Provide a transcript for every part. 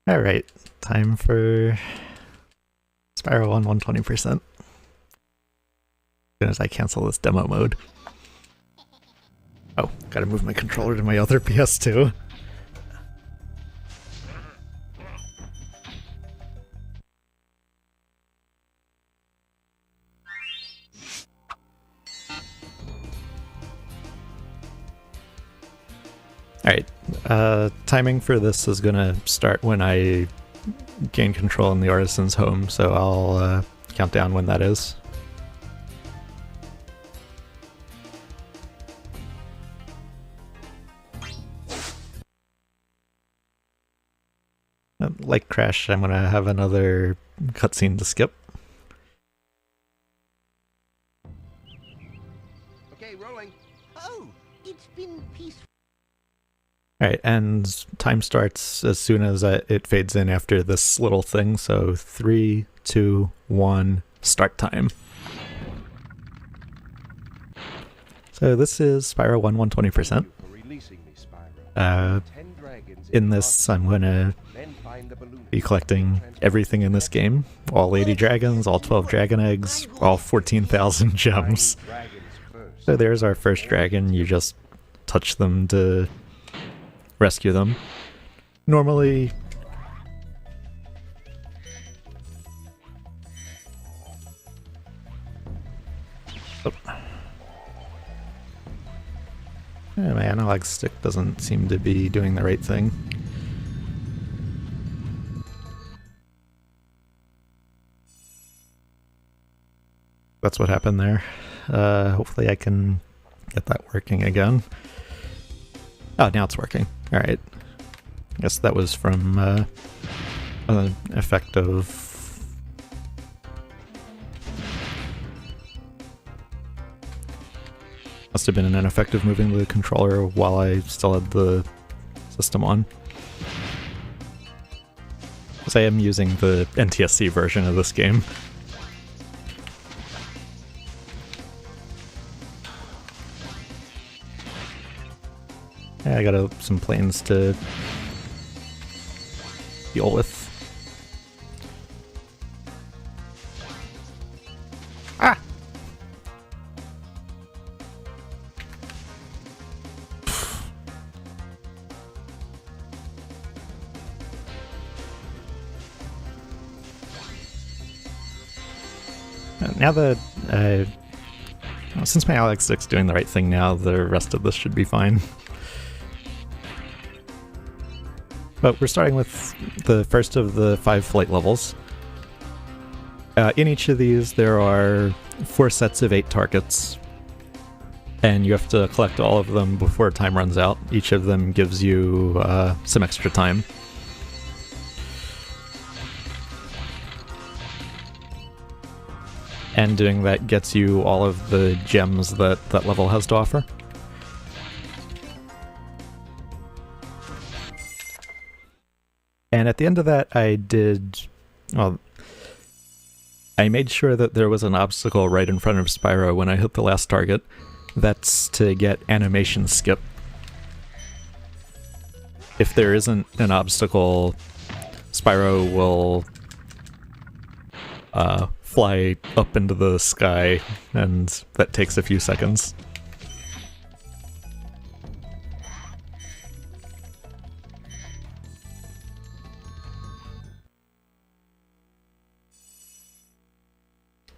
Alright, time for Spyro on 120%. As soon as I cancel this demo mode. Oh, gotta move my controller to my other PS2. Alright, timing for this is gonna start when I gain control in the Artisan's home, so I'll count down when that is. Like Crash, I'm gonna have another cutscene to skip. Okay, rolling. Oh, it's been peaceful. Alright, and time starts as soon as it fades in after this little thing, so 3, 2, 1, start time. So this is Spyro 120%. In this, I'm gonna be collecting everything in this game. All 80 dragons, all 12 dragon eggs, all 14,000 gems. So there's our first dragon, you just touch them to rescue them. Normally... Oh. Yeah, my analog stick doesn't seem to be doing the right thing. That's what happened there. Hopefully I can get that working again. Oh, now it's working. Alright. I guess that was from an effect of... Must have been an effect of moving the controller while I still had the system on. Because I am using the NTSC version of this game. Yeah, I got some planes to deal with. Ah! Now that since my Alex stick's doing the right thing now, the rest of this should be fine. But we're starting with the first of the 5 flight levels. In each of these there are 4 sets of 8 targets, and you have to collect all of them before time runs out. Each of them gives you some extra time. And doing that gets you all of the gems that that level has to offer. And at the end of that, I made sure that there was an obstacle right in front of Spyro when I hit the last target. That's to get animation skip. If there isn't an obstacle, Spyro will fly up into the sky, and that takes a few seconds.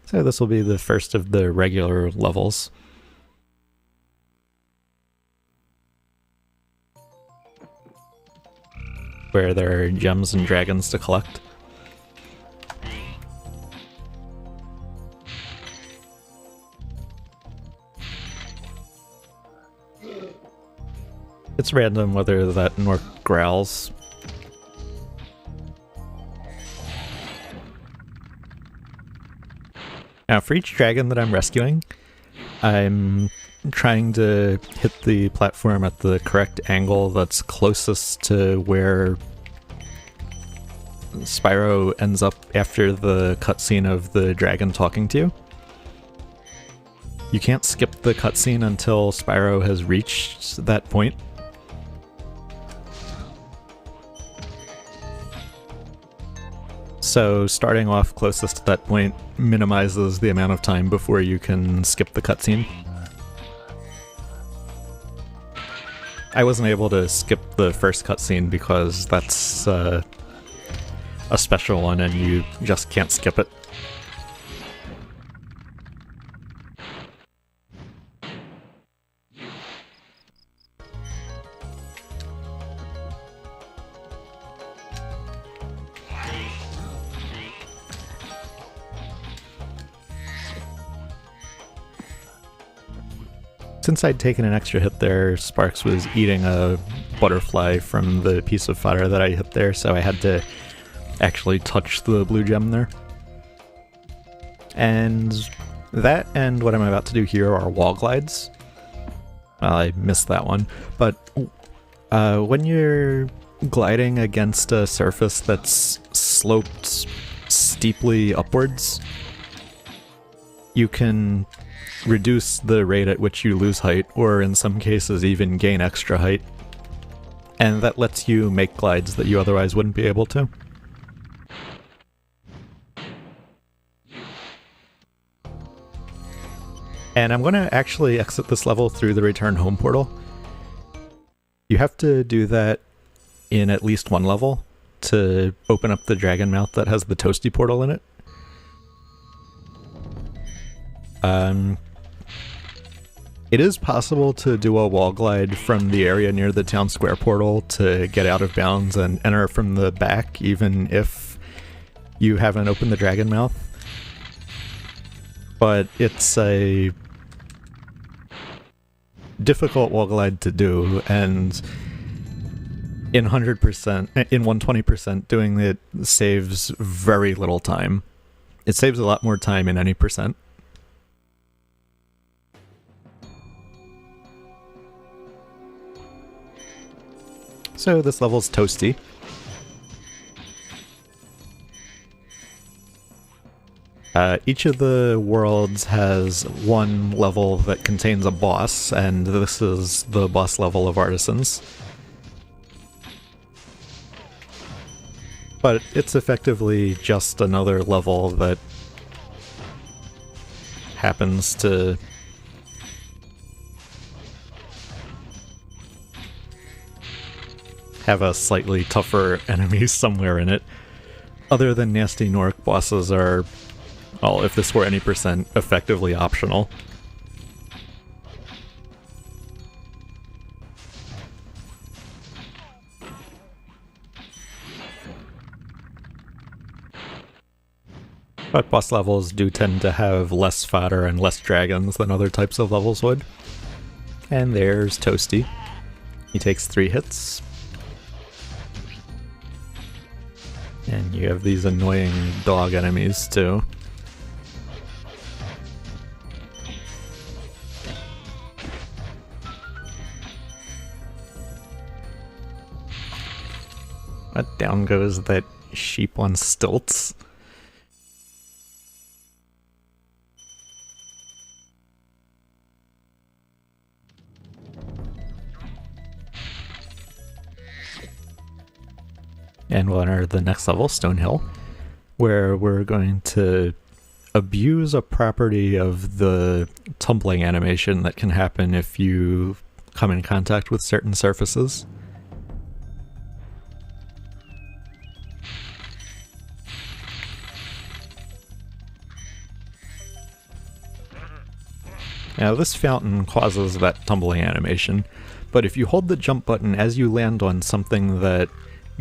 So this will be the first of the regular levels. Where there are gems and dragons to collect. It's random whether that Nork growls. Now, for each dragon that I'm rescuing, I'm trying to hit the platform at the correct angle that's closest to where Spyro ends up after the cutscene of the dragon talking to you. You can't skip the cutscene until Spyro has reached that point. So starting off closest to that point minimizes the amount of time before you can skip the cutscene. I wasn't able to skip the first cutscene because that's a special one and you just can't skip it. Since I'd taken an extra hit there, Sparks was eating a butterfly from the piece of fodder that I hit there, so I had to actually touch the blue gem there. And that and what I'm about to do here are wall glides. Well, I missed that one, but when you're gliding against a surface that's sloped steeply upwards, you can reduce the rate at which you lose height, or in some cases even gain extra height. And that lets you make glides that you otherwise wouldn't be able to. And I'm going to actually exit this level through the return home portal. You have to do that in at least one level to open up the dragon mouth that has the toasty portal in it. It is possible to do a wall glide from the area near the town square portal to get out of bounds and enter from the back, even if you haven't opened the dragon mouth. But it's a difficult wall glide to do, and in 100%, in 120%, doing it saves very little time. It saves a lot more time in any percent. So this level's toasty. Each of the worlds has one level that contains a boss, and this is the boss level of Artisans. But it's effectively just another level that happens to have a slightly tougher enemy somewhere in it. Other than Nasty Nork, bosses are, well, if this were any percent, effectively optional. But boss levels do tend to have less fodder and less dragons than other types of levels would. And there's Toasty. He takes 3 hits. And you have these annoying dog enemies too. But down goes that sheep on stilts. And we'll enter the next level, Stonehill, where we're going to abuse a property of the tumbling animation that can happen if you come in contact with certain surfaces. Now this fountain causes that tumbling animation, but if you hold the jump button as you land on something that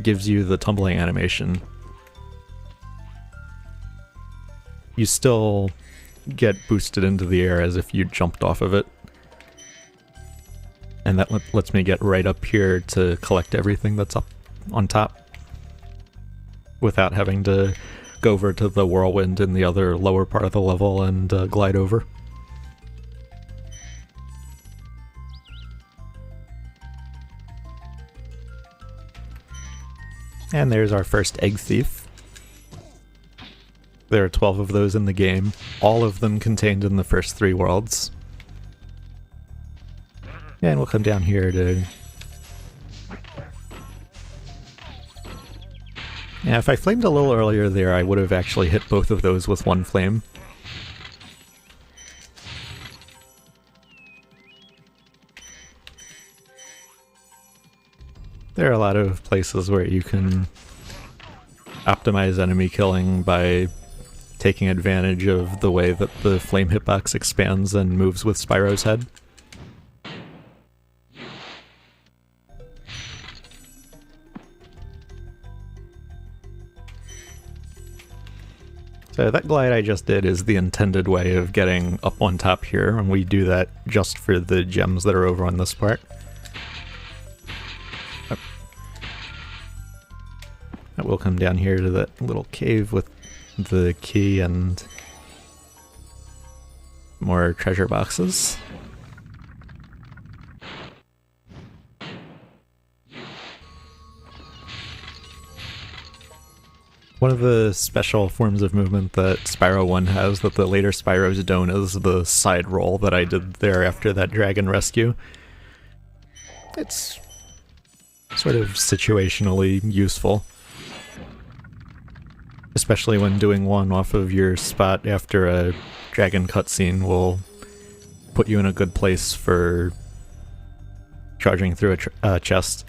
gives you the tumbling animation, you still get boosted into the air as if you jumped off of it. And that lets me get right up here to collect everything that's up on top without having to go over to the whirlwind in the other lower part of the level and glide over. And there's our first egg thief. There are 12 of those in the game, all of them contained in the first 3 worlds. And we'll come down here to Yeah, if I flamed a little earlier there, I would have actually hit both of those with one flame. There are a lot of places where you can optimize enemy killing by taking advantage of the way that the flame hitbox expands and moves with Spyro's head. So that glide I just did is the intended way of getting up on top here, and we do that just for the gems that are over on this part. We'll come down here to that little cave with the key and more treasure boxes. One of the special forms of movement that Spyro 1 has that the later Spyros don't is the side roll that I did there after that dragon rescue. It's sort of situationally useful. Especially when doing one off of your spot after a dragon cutscene will put you in a good place for charging through a chest.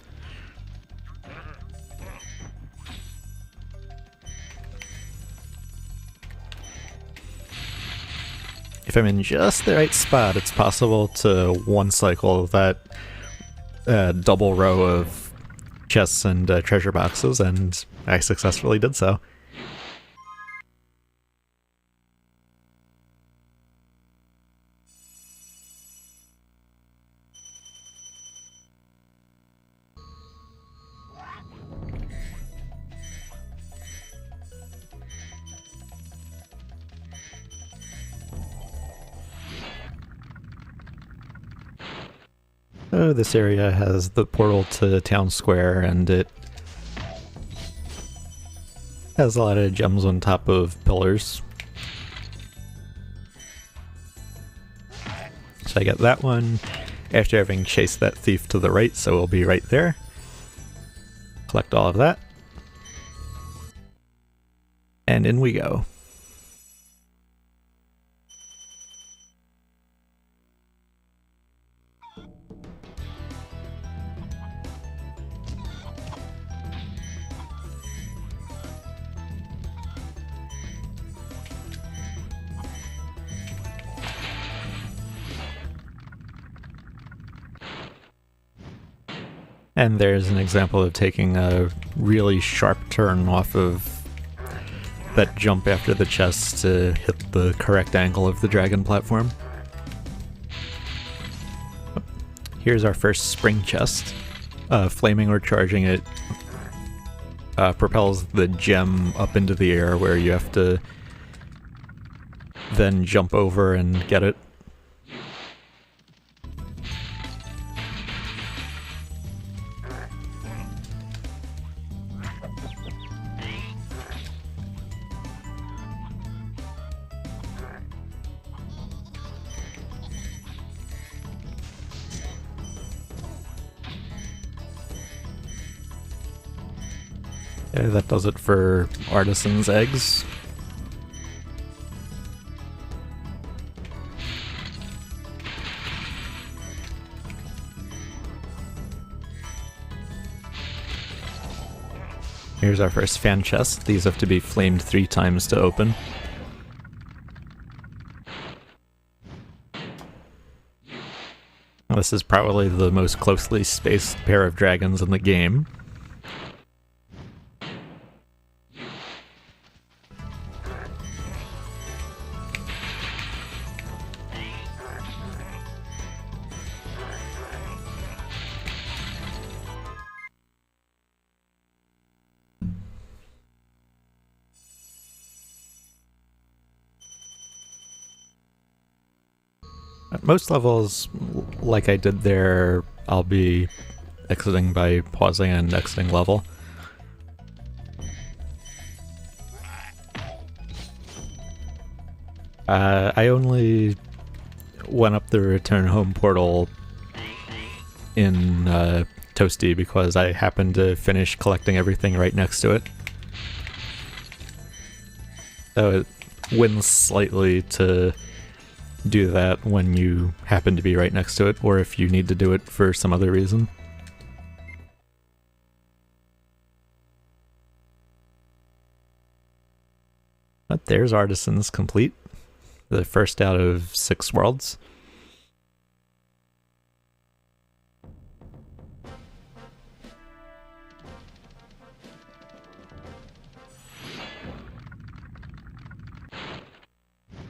If I'm in just the right spot, it's possible to one cycle that double row of chests and treasure boxes, and I successfully did so. So this area has the portal to Town Square, and it has a lot of gems on top of pillars. So I get that one after having chased that thief to the right, so we'll be right there. Collect all of that. And in we go. And there's an example of taking a really sharp turn off of that jump after the chest to hit the correct angle of the dragon platform. Here's our first spring chest. Flaming or charging it propels the gem up into the air, where you have to then jump over and get it. That does it for Artisan's eggs. Here's our first fan chest. These have to be flamed 3 times to open. This is probably the most closely spaced pair of dragons in the game. At most levels, like I did there, I'll be exiting by pausing and exiting level. I only went up the return home portal in Toasty because I happened to finish collecting everything right next to it. So it wins slightly to do that when you happen to be right next to it, or if you need to do it for some other reason. But there's Artisans complete. The first out of 6 worlds.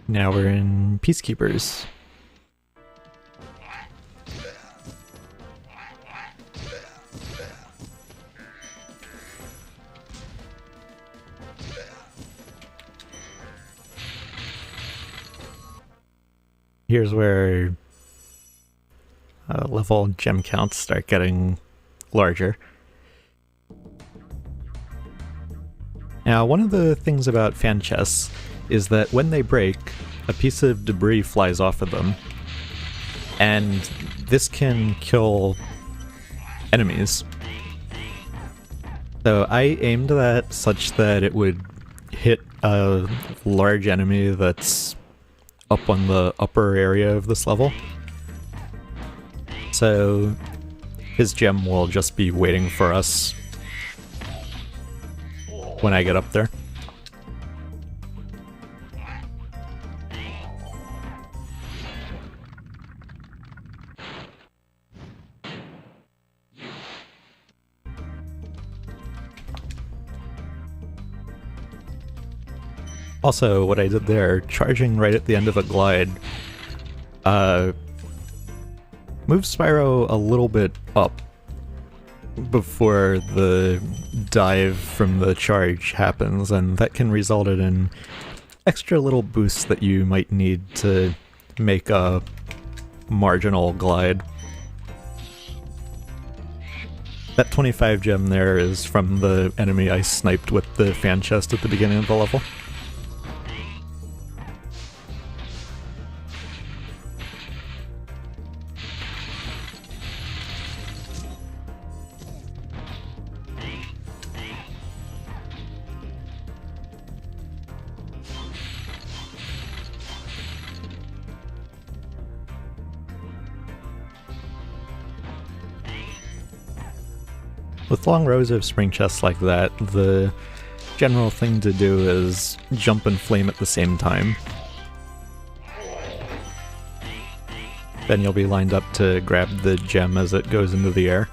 Now we're in Peacekeepers. Here's where level gem counts start getting larger. Now, one of the things about fan chests is that when they break, a piece of debris flies off of them, and this can kill enemies. So I aimed that such that it would hit a large enemy that's up on the upper area of this level. So his gem will just be waiting for us when I get up there. Also, what I did there, charging right at the end of a glide, moves Spyro a little bit up before the dive from the charge happens, and that can result in an extra little boost that you might need to make a marginal glide. That 25 gem there is from the enemy I sniped with the fan chest at the beginning of the level. With long rows of spring chests like that, the general thing to do is jump and flame at the same time. Then you'll be lined up to grab the gem as it goes into the air.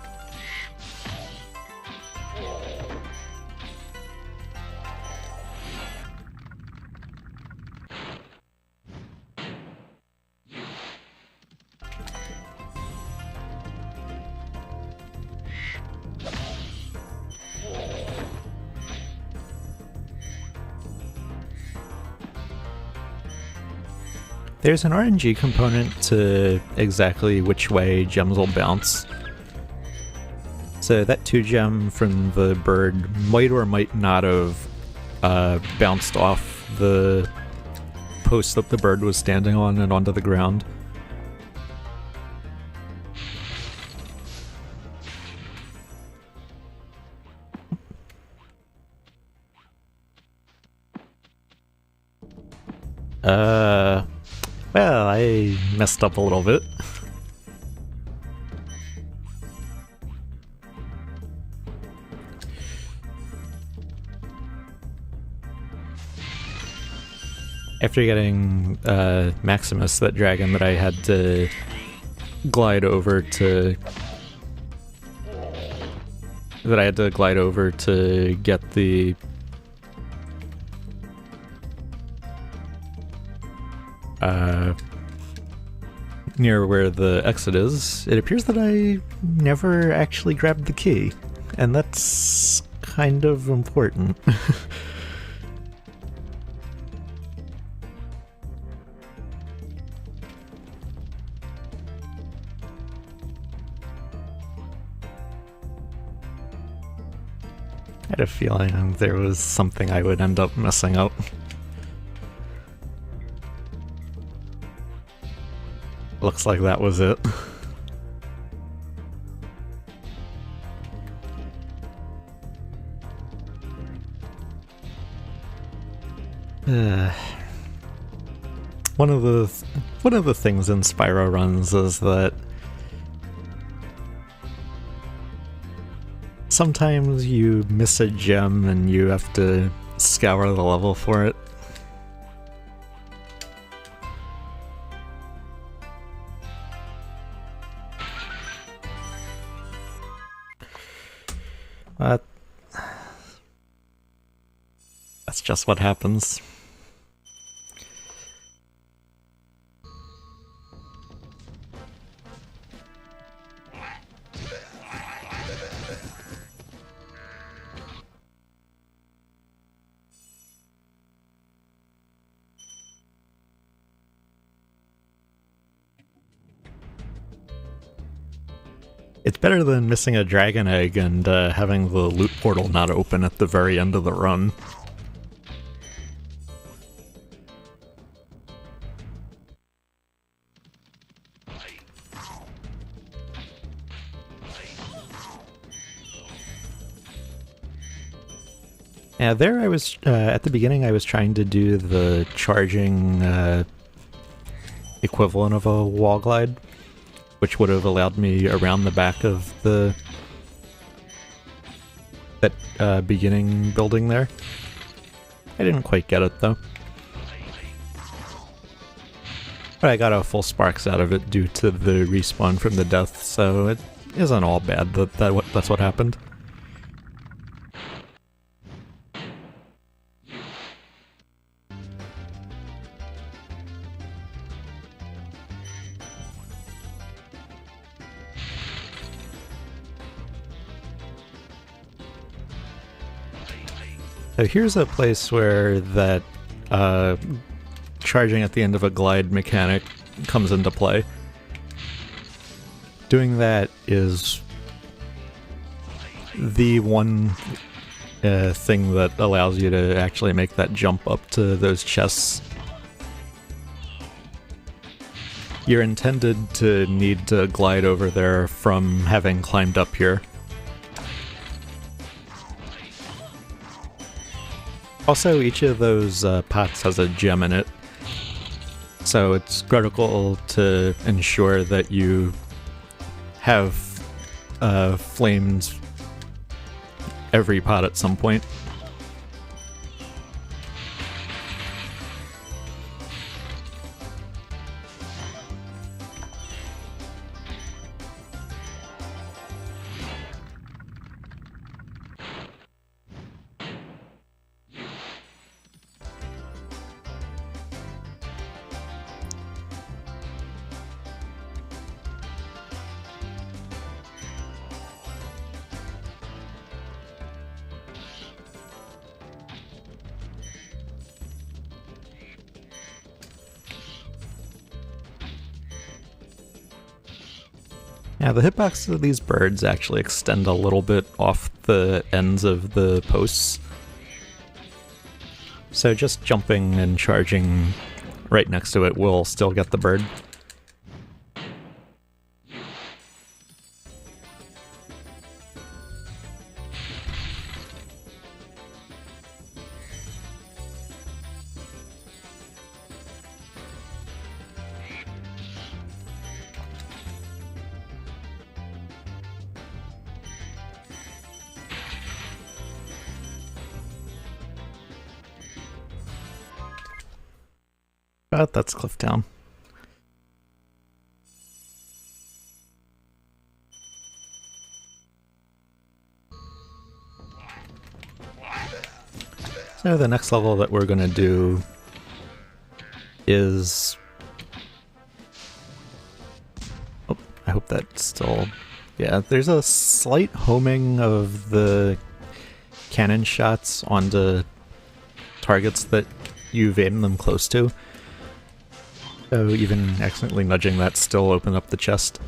There's an RNG component to exactly which way gems will bounce. So that 2 gem from the bird might or might not have bounced off the post that the bird was standing on and onto the ground. Well, I messed up a little bit. After getting Maximus, that dragon that I had to glide over to... get the... near where the exit is, it appears that I never actually grabbed the key, and that's kind of important. I had a feeling there was something I would end up messing up. Looks like that was it. One of the things in Spyro runs is that sometimes you miss a gem and you have to scour the level for it. That's just what happens. It's better than missing a dragon egg and having the loot portal not open at the very end of the run. Yeah, there I was, at the beginning I was trying to do the charging equivalent of a wall glide, which would have allowed me around the back of that beginning building there. I didn't quite get it though. But I got a full sparks out of it due to the respawn from the death, so it isn't all bad that's what happened. So here's a place where that charging at the end of a glide mechanic comes into play. Doing that is the one thing that allows you to actually make that jump up to those chests. You're intended to need to glide over there from having climbed up here. Also, each of those pots has a gem in it, so it's critical to ensure that you have flamed every pot at some point. Yeah, the hitboxes of these birds actually extend a little bit off the ends of the posts. So just jumping and charging right next to it will still get the bird. But that's Clifftown. So the next level that we're gonna do is... Oh, I hope that's still... Yeah, there's a slight homing of the cannon shots onto targets that you've aimed them close to. So even accidentally nudging that still opened up the chest.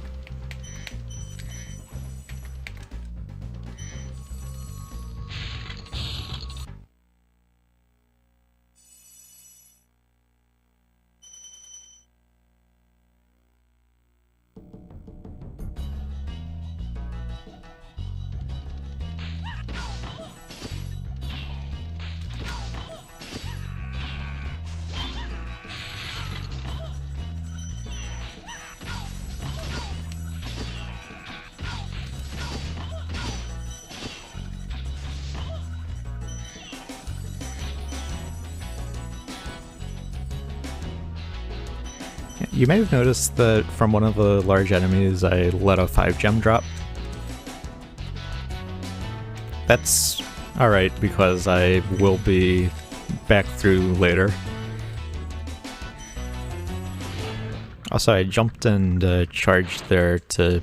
You may have noticed that from one of the large enemies I let a 5-gem drop. That's alright because I will be back through later. Also, I jumped and charged there to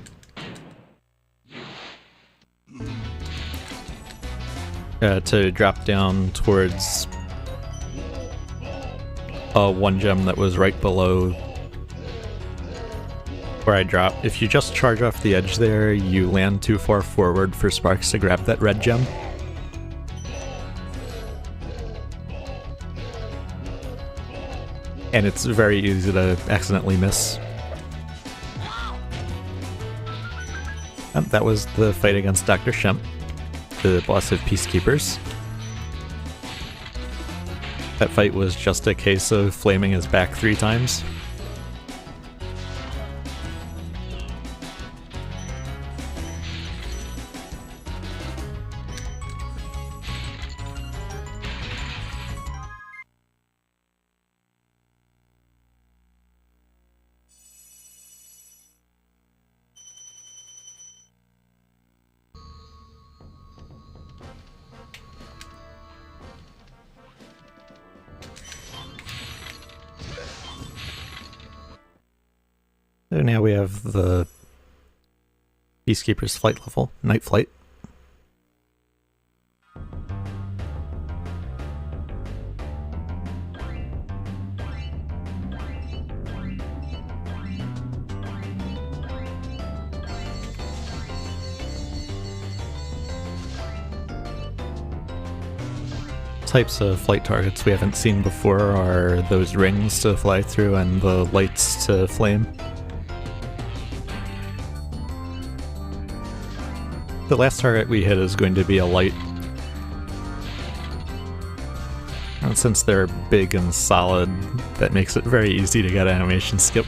drop down towards a 1-gem that was right below where I dropped. If you just charge off the edge there, you land too far forward for Sparks to grab that red gem. And it's very easy to accidentally miss. And that was the fight against Dr. Shemp, the boss of Peacekeepers. That fight was just a case of flaming his back 3 times. So now we have the Peacekeeper's flight level, Night Flight. Types of flight targets we haven't seen before are those rings to fly through and the lights to flame. The last target we hit is going to be a light. And since they're big and solid, that makes it very easy to get animation skip.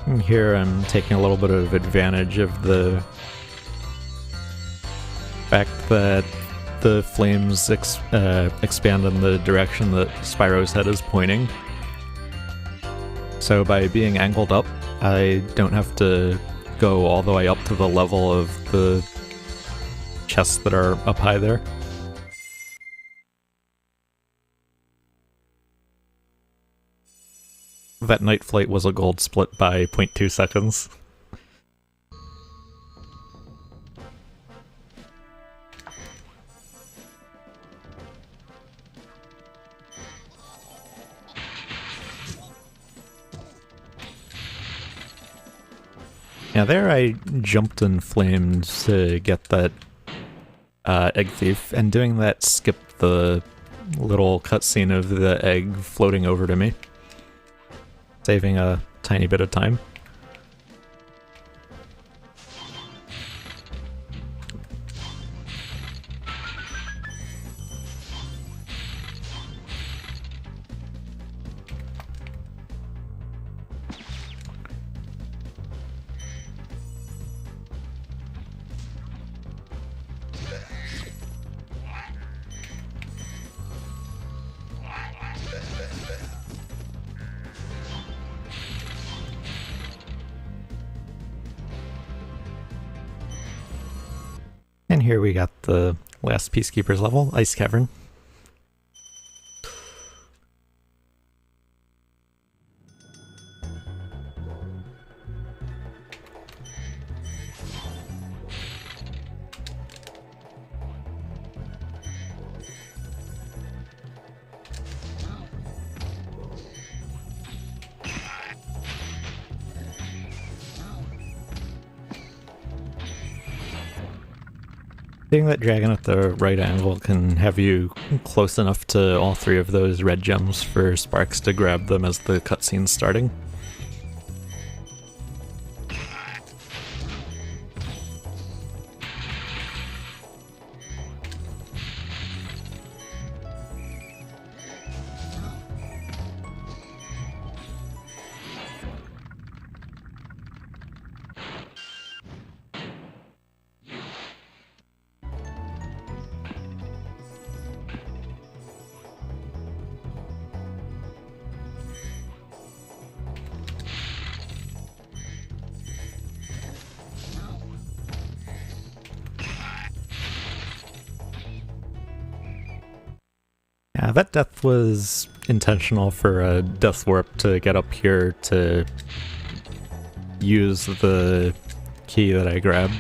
And here I'm taking a little bit of advantage of the fact that the flames expand in the direction that Spyro's head is pointing. So by being angled up, I don't have to go all the way up to the level of the chests that are up high there. That night flight was a gold split by 0.2 seconds. Now there I jumped and flamed to get that egg thief, and doing that skipped the little cutscene of the egg floating over to me, saving a tiny bit of time. And here we got the last Peacekeepers level, Ice Cavern. Hitting that dragon at the right angle can have you close enough to all 3 of those red gems for Sparks to grab them as the cutscene's starting. That death was intentional for a death warp to get up here to use the key that I grabbed.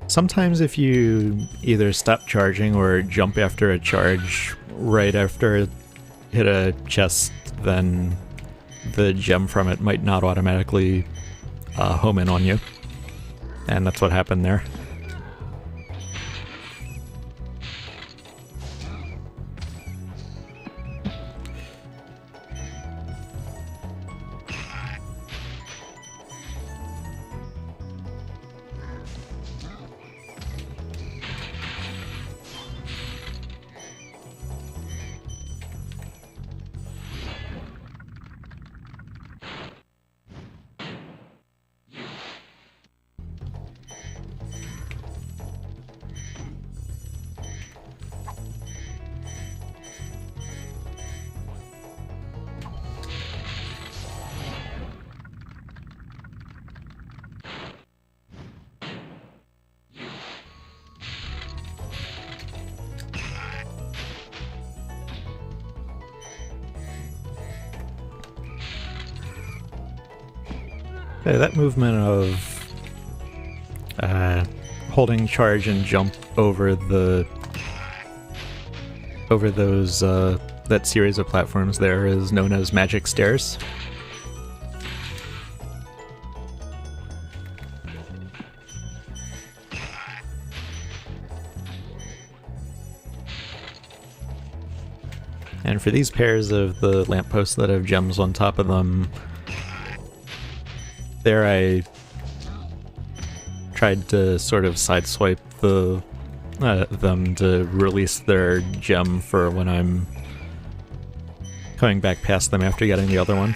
Sometimes if you either stop charging or jump after a charge right after it hit a chest, then the gem from it might not automatically home in on you. And that's what happened there. Okay, that movement of holding charge and jump over those that series of platforms there is known as magic stairs. And for these pairs of the lampposts that have gems on top of them, there I tried to sort of sideswipe them to release their gem for when I'm coming back past them after getting the other one.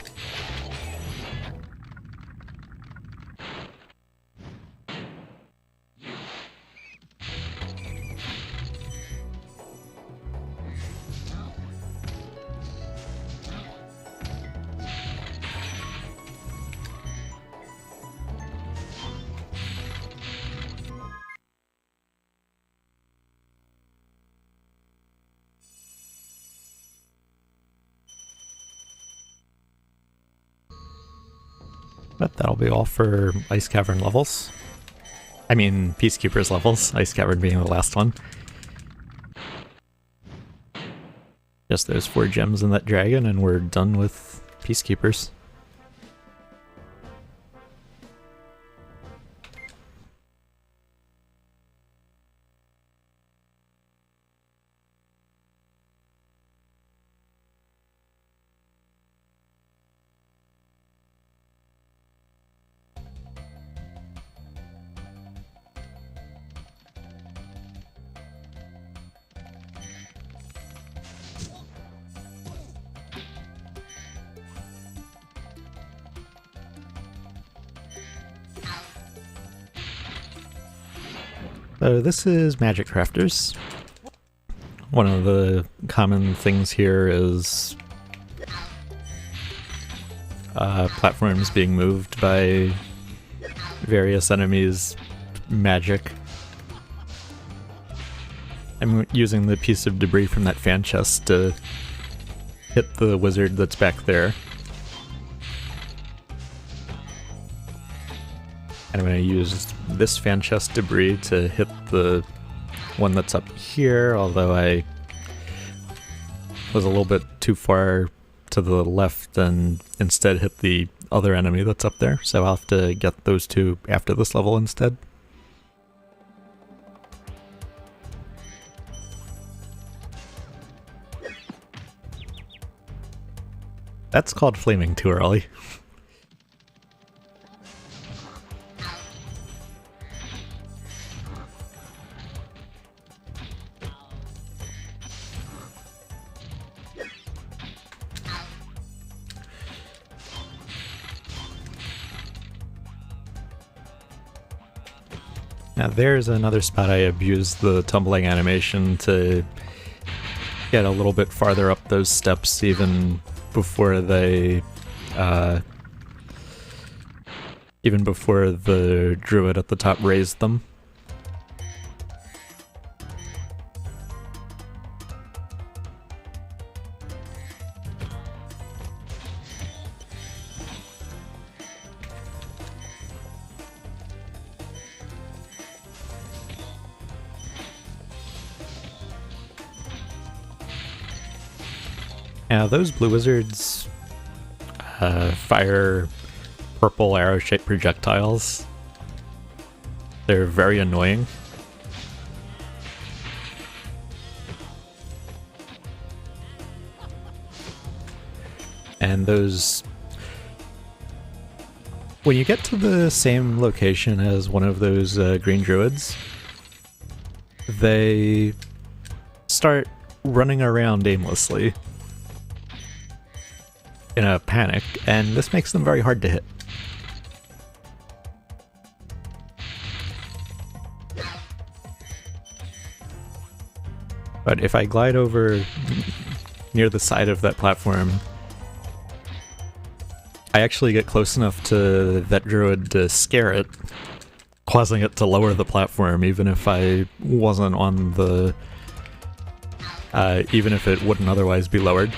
But that'll be all for Ice Cavern levels. I mean, Peacekeepers levels, Ice Cavern being the last one. Just those 4 gems in that dragon and we're done with Peacekeepers. So this is Magic Crafters. One of the common things here is platforms being moved by various enemies' magic. I'm using the piece of debris from that fan chest to hit the wizard that's back there. And I'm going to use this fan chest debris to hit the one that's up here, although I was a little bit too far to the left and instead hit the other enemy that's up there, so I'll have to get those two after this level instead. That's called flaming too early. Now there's another spot I abused the tumbling animation to get a little bit farther up those steps even before they, even before the druid at the top raised them. Now those blue wizards fire purple arrow-shaped projectiles. They're very annoying. And those... when you get to the same location as one of those green druids, they start running around aimlessly in a panic, and this makes them very hard to hit. But if I glide over near the side of that platform, I actually get close enough to that druid to scare it, causing it to lower the platform even if I wasn't on the... even if it wouldn't otherwise be lowered.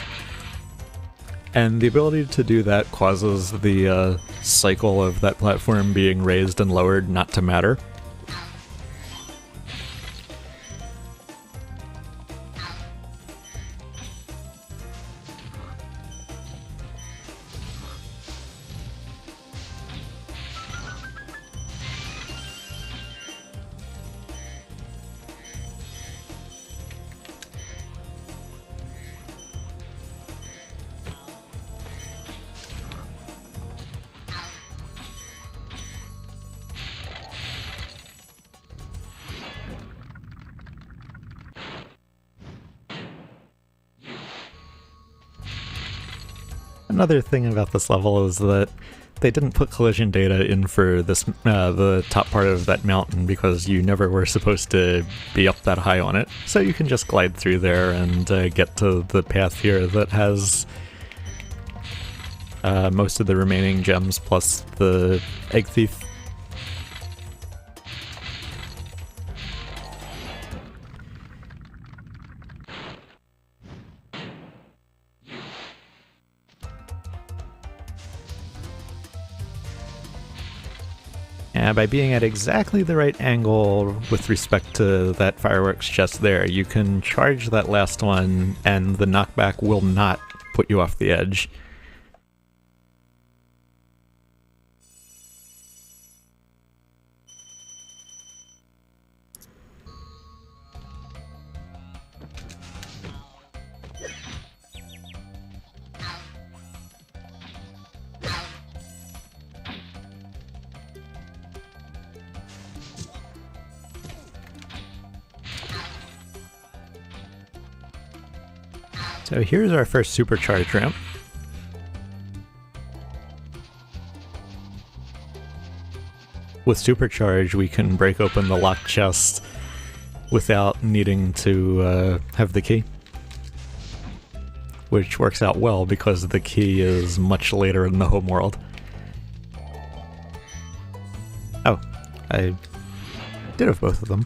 And the ability to do that causes the cycle of that platform being raised and lowered not to matter. Another thing about this level is that they didn't put collision data in for this the top part of that mountain because you never were supposed to be up that high on it. So you can just glide through there and get to the path here that has most of the remaining gems plus the egg thief. And by being at exactly the right angle with respect to that fireworks chest there, you can charge that last one and the knockback will not put you off the edge. So here's our first supercharge ramp. With supercharge, we can break open the locked chest without needing to have the key. Which works out well because the key is much later in the home world. Oh, I did have both of them.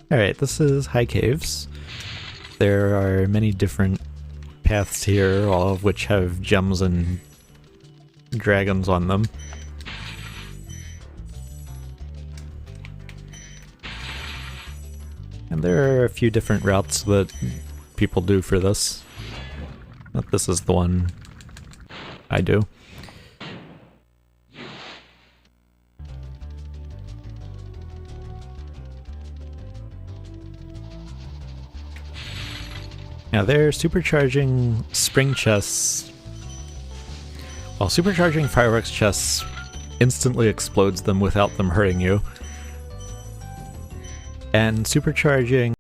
Alright, this is High Caves. There are many different paths here, all of which have gems and dragons on them. And there are a few different routes that people do for this. But this is the one I do. Now they're supercharging spring chests. While supercharging fireworks chests instantly explodes them without them hurting you. And supercharging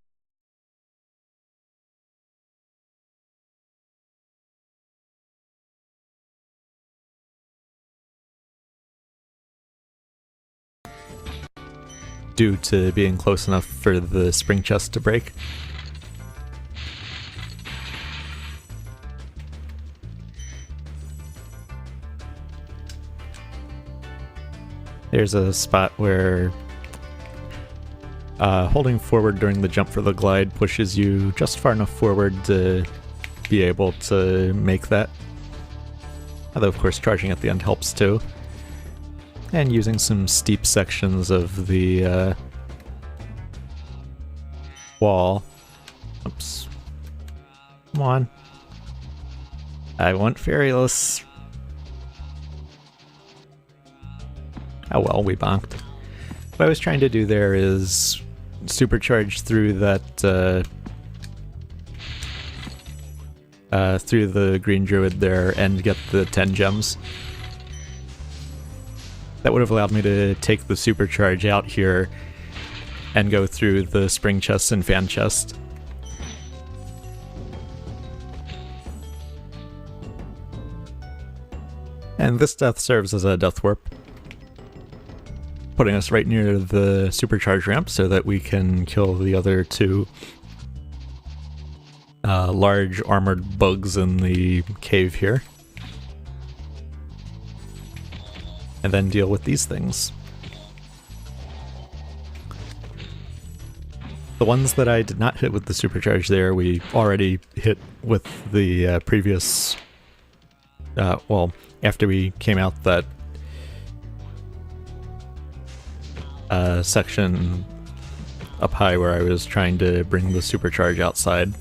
due to being close enough for the spring chest to break. There's a spot where Holding forward during the jump for the glide pushes you just far enough forward to be able to make that. Although of course charging at the end helps too. And using some steep sections of the wall. Oops. Come on. I want Fairyless. Oh well, we bonked. What I was trying to do there is supercharge through that, through the green druid there and get the 10 gems. That would have allowed me to take the supercharge out here and go through the spring chest and fan chest. And this death serves as a death warp, putting us right near the supercharge ramp so that we can kill the other two large armored bugs in the cave here. And then deal with these things. The ones that I did not hit with the supercharge there, we already hit with the previous... well, after we came out that section up high where I was trying to bring the supercharge outside.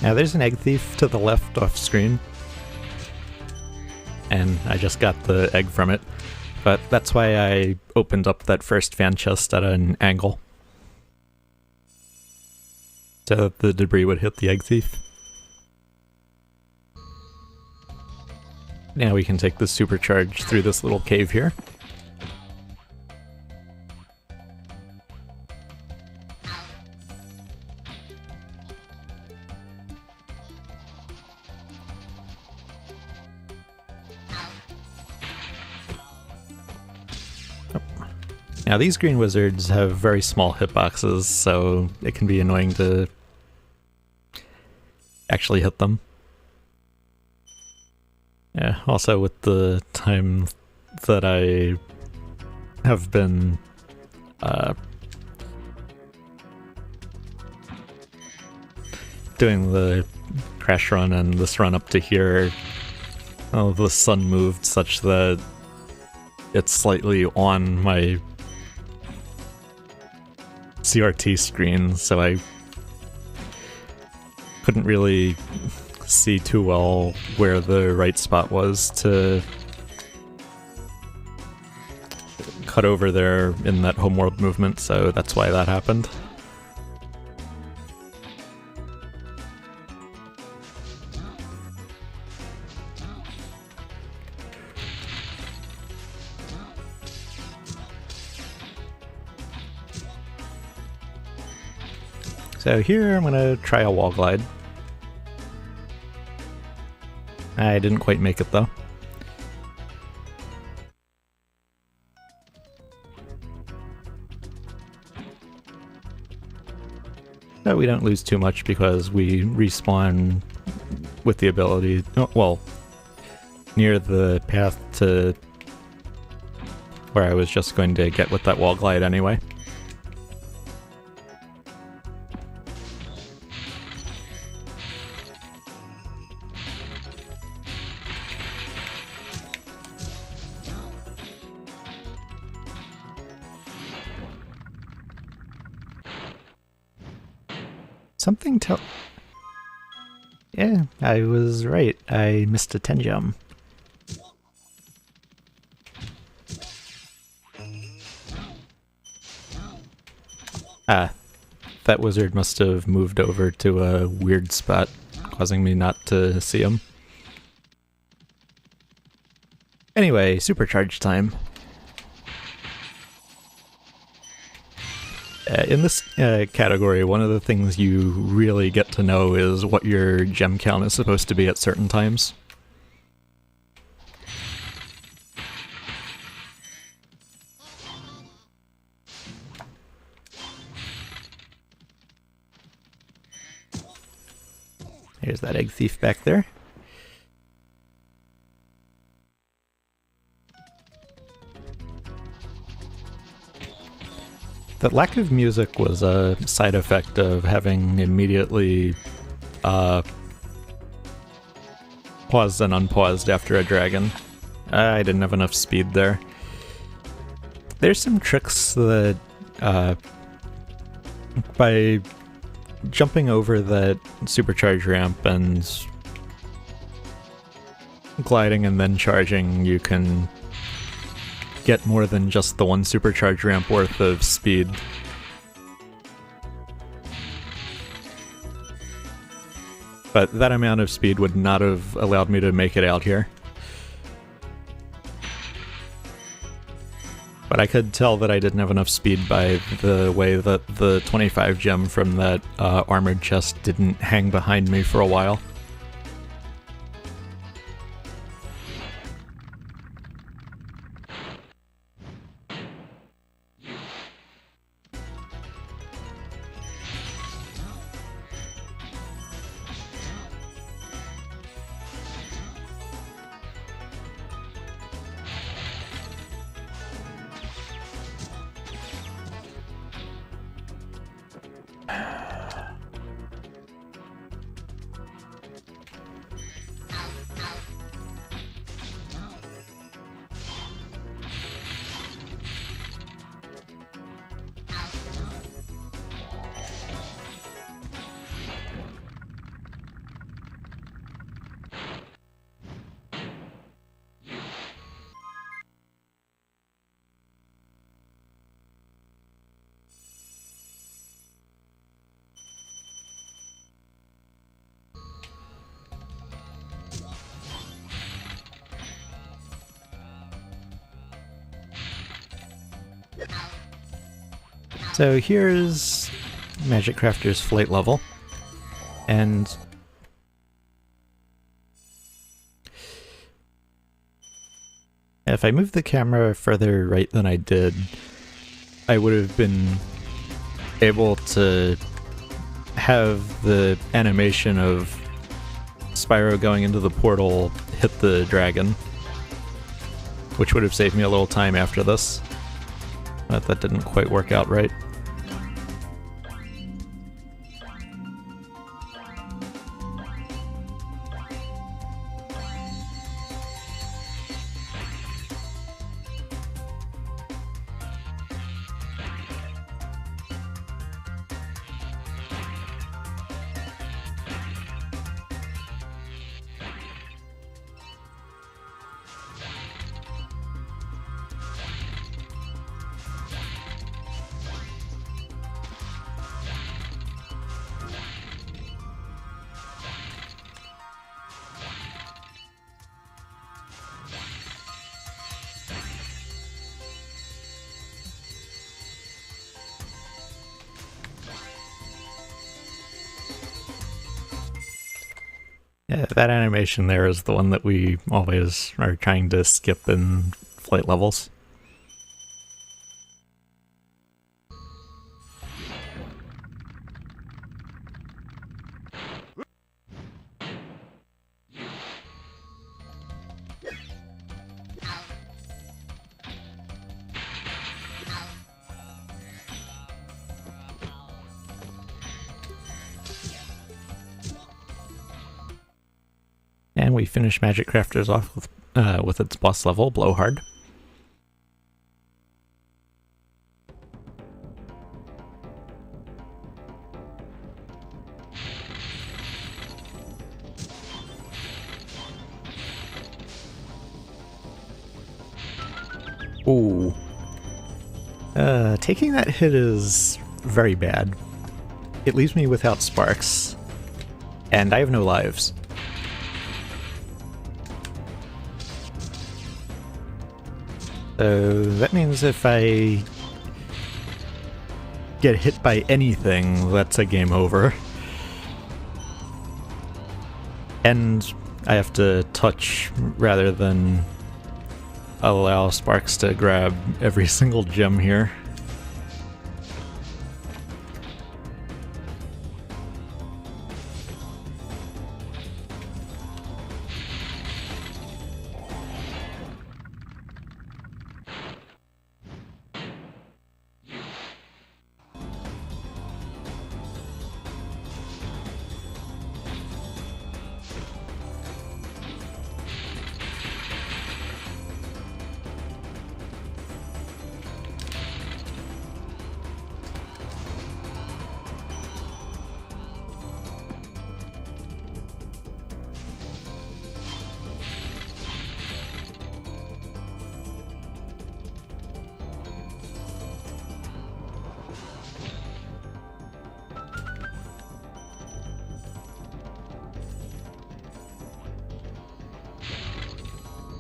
Now there's an egg thief to the left off screen, and I just got the egg from it, but that's why I opened up that first fan chest at an angle, so that the debris would hit the egg thief. Now we can take the supercharge through this little cave here. Now these green wizards have very small hitboxes, so it can be annoying to actually hit them. Yeah, also with the time that I have been doing the crash run and this run up to here, the sun moved such that it's slightly on my CRT screen, so I couldn't really see too well where the right spot was to cut over there in that homeworld movement, so that's why that happened. So here I'm gonna try a wall glide. I didn't quite make it though. But we don't lose too much because we respawn with the ability, well, near the path to where I was just going to get with that wall glide anyway. Something tell... Yeah, I was right. I missed a 10 gem. That wizard must have moved over to a weird spot, causing me not to see him. Anyway, supercharge time. In this category, one of the things you really get to know is what your gem count is supposed to be at certain times. Here's that egg thief back there. The lack of music was a side effect of having immediately paused and unpaused after a dragon. I didn't have enough speed there. There's some tricks that by jumping over that supercharge ramp and gliding and then charging, you can get more than just the one supercharge ramp worth of speed. But that amount of speed would not have allowed me to make it out here. But I could tell that I didn't have enough speed by the way that the 25 gem from that armored chest didn't hang behind me for a while. So here's Magic Crafter's flight level, and if I moved the camera further right than I did, I would have been able to have the animation of Spyro going into the portal hit the dragon, which would have saved me a little time after this, but that didn't quite work out right. Yeah, that animation there is the one that we always are trying to skip in flight levels. And we finish Magic Crafters off with its boss level, Blowhard. Ooh. Taking that hit is very bad. it leaves me without sparks, and I have no lives. So that means if I get hit by anything, that's a game over. And I have to touch rather than allow sparks to grab every single gem here.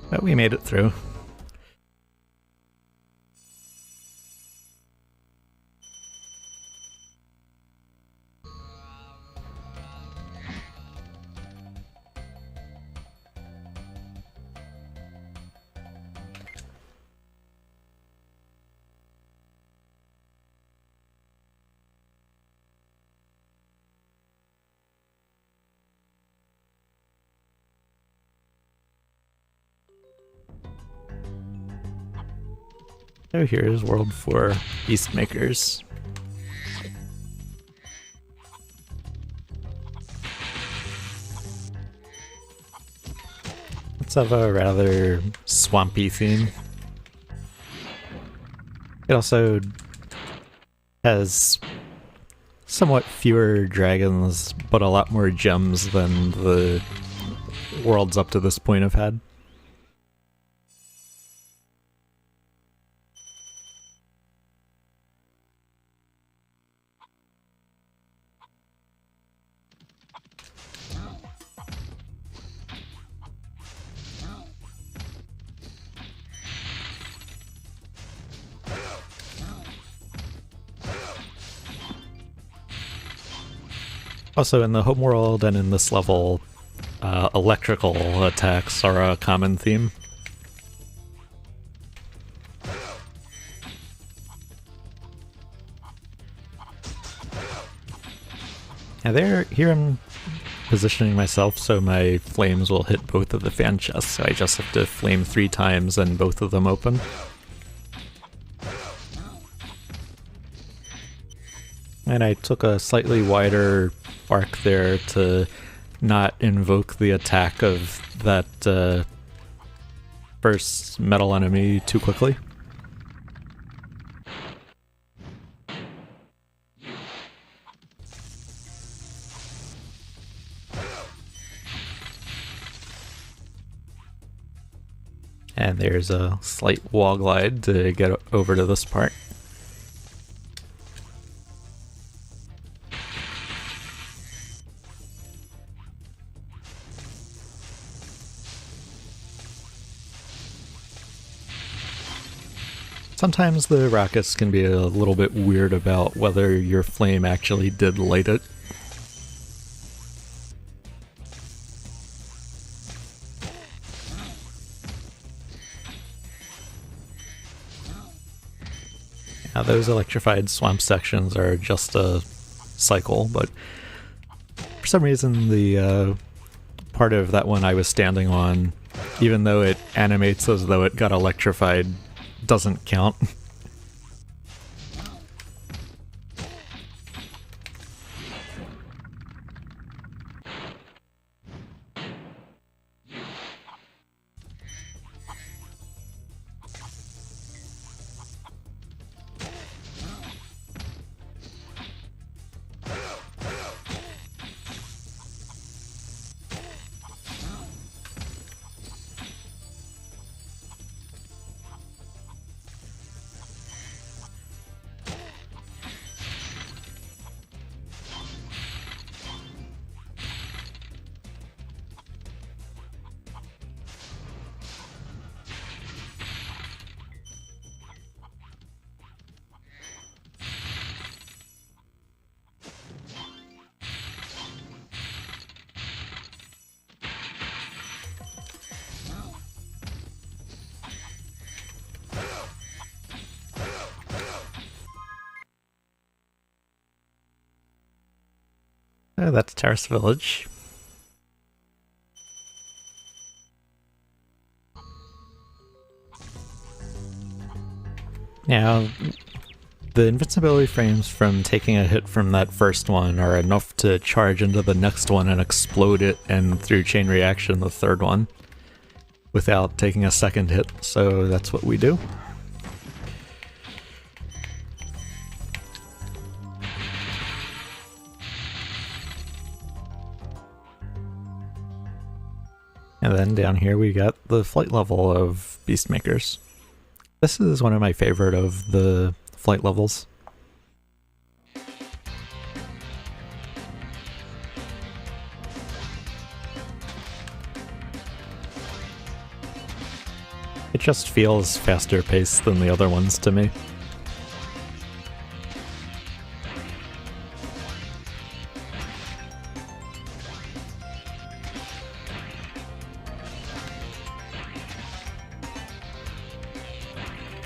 But we made it through. So here's World 4 Beastmakers. Let's have a rather swampy theme. It also has somewhat fewer dragons, but a lot more gems than the worlds up to this point have had. Also, in the homeworld and in this level, electrical attacks are a common theme. Now here I'm positioning myself so my flames will hit both of the fan chests, so I just have to flame 3 times and both of them open. And I took a slightly wider arc there to not invoke the attack of that first metal enemy too quickly. And there's a slight wall glide to get over to this part. Sometimes the rockets can be a little bit weird about whether your flame actually did light it. Now those electrified swamp sections are just a cycle, but for some reason the part of that one I was standing on, even though it animates as though it got electrified, doesn't count. That's Terrace Village. Now, the invincibility frames from taking a hit from that first one are enough to charge into the next one and explode it, and through chain reaction the third one, without taking a second hit, so that's what we do. And then down here we got the flight level of Beastmakers. This is one of my favorite of the flight levels. It just feels faster paced than the other ones to me.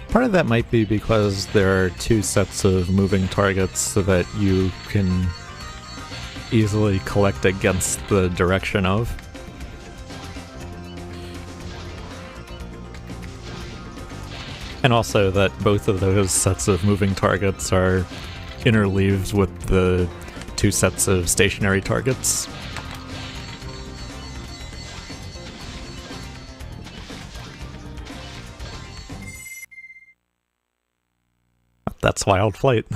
Part of that might be because there are two sets of moving targets so that you can easily collect against the direction of. And also that both of those sets of moving targets are interleaved with the two sets of stationary targets. That's Wild Flight.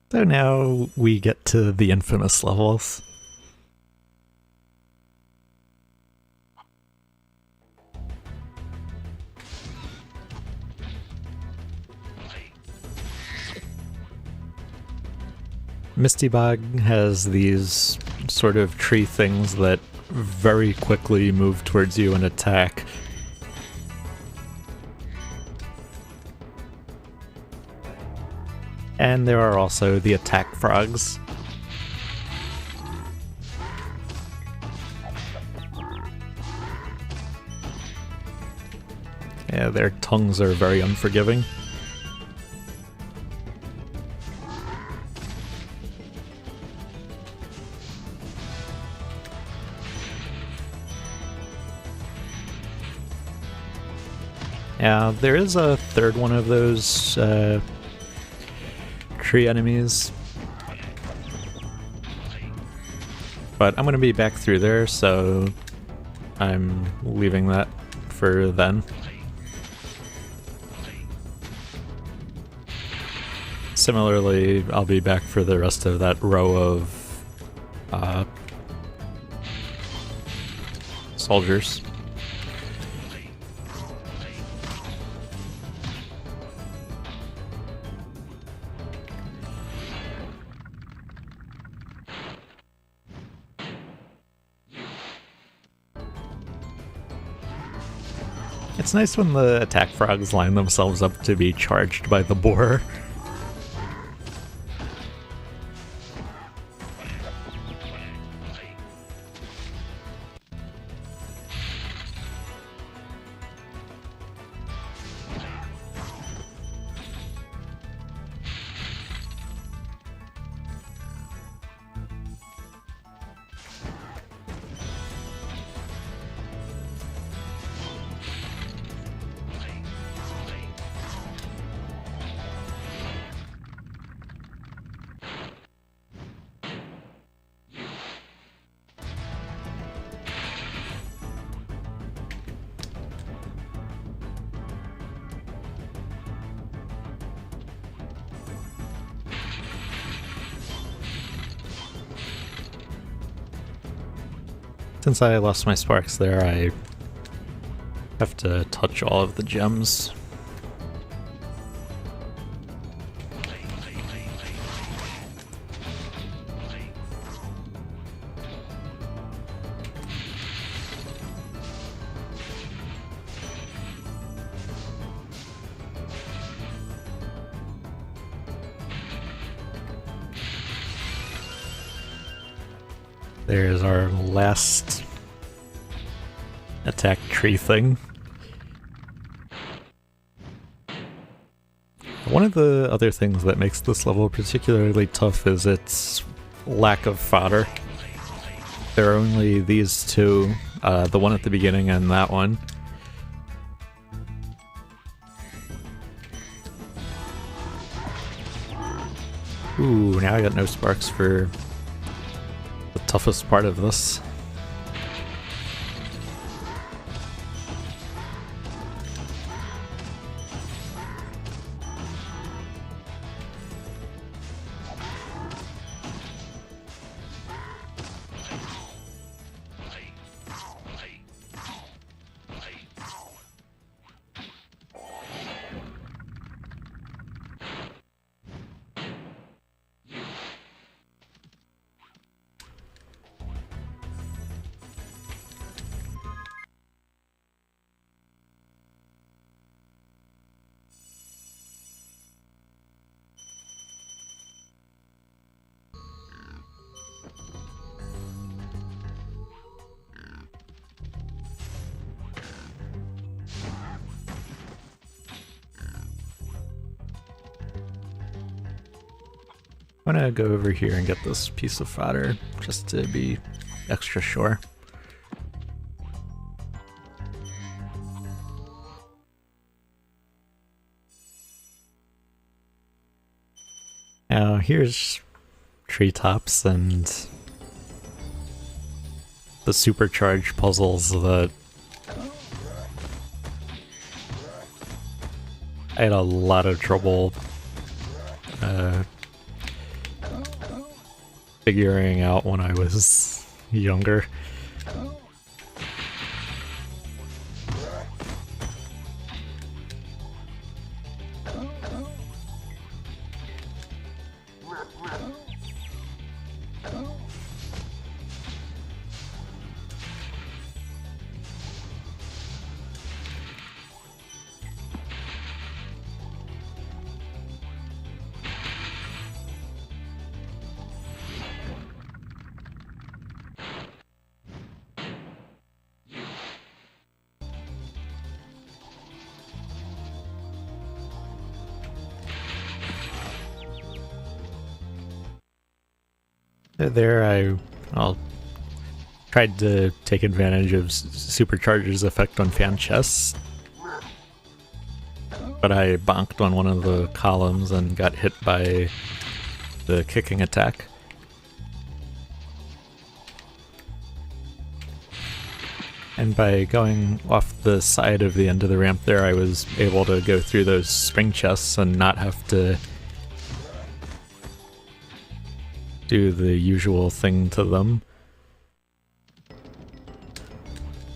So now we get to the infamous levels. Misty Bog has these sort of tree things that very quickly move towards you and attack. And there are also the attack frogs. Yeah, their tongues are very unforgiving. Yeah, there is a third one of those tree enemies, but I'm gonna be back through there, so I'm leaving that for then. Similarly, I'll be back for the rest of that row of soldiers. It's nice when the attack frogs line themselves up to be charged by the boar. Since I lost my sparks there, I have to touch all of the gems. There's our last attack tree thing. One of the other things that makes this level particularly tough is its lack of fodder. There are only these two, the one at the beginning and that one. Ooh, now I got no sparks for the toughest part of this. I'm gonna go over here and get this piece of fodder, just to be extra sure. Now here's treetops and the supercharged puzzles that I had a lot of trouble figuring out when I was younger. There I tried to take advantage of Supercharger's effect on fan chests, but I bonked on one of the columns and got hit by the kicking attack. And by going off the side of the end of the ramp there, I was able to go through those spring chests and not have to do the usual thing to them.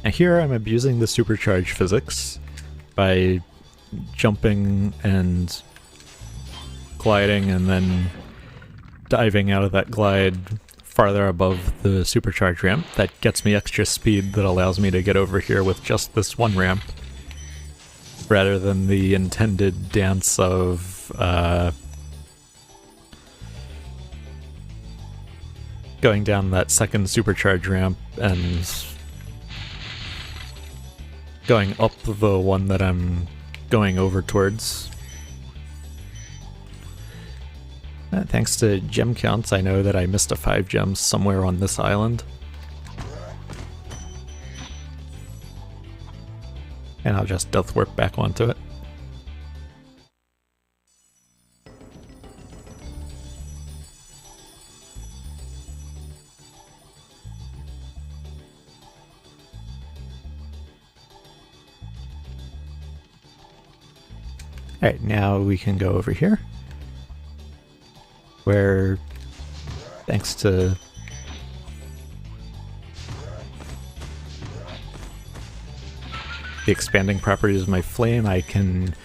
And here I'm abusing the supercharged physics by jumping and gliding and then diving out of that glide farther above the supercharged ramp. That gets me extra speed that allows me to get over here with just this one ramp, rather than the intended dance of going down that second supercharge ramp and going up the one that I'm going over towards. Thanks to gem counts, I know that I missed a 5 gems somewhere on this island. And I'll just death warp back onto it. Alright, now we can go over here, where, thanks to the expanding properties of my flame, I can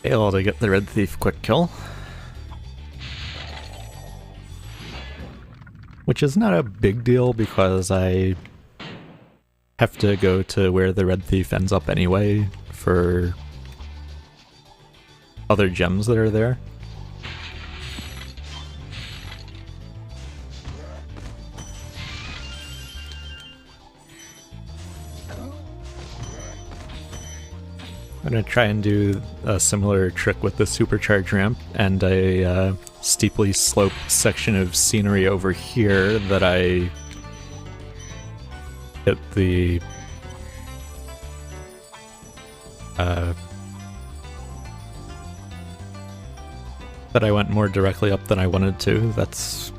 be able to get the Red Thief quick kill. Which is not a big deal because I have to go to where the Red Thief ends up anyway for other gems that are there. I'm gonna try and do a similar trick with the supercharge ramp and a steeply sloped section of scenery over here that I hit the that I went more directly up than I wanted to. That's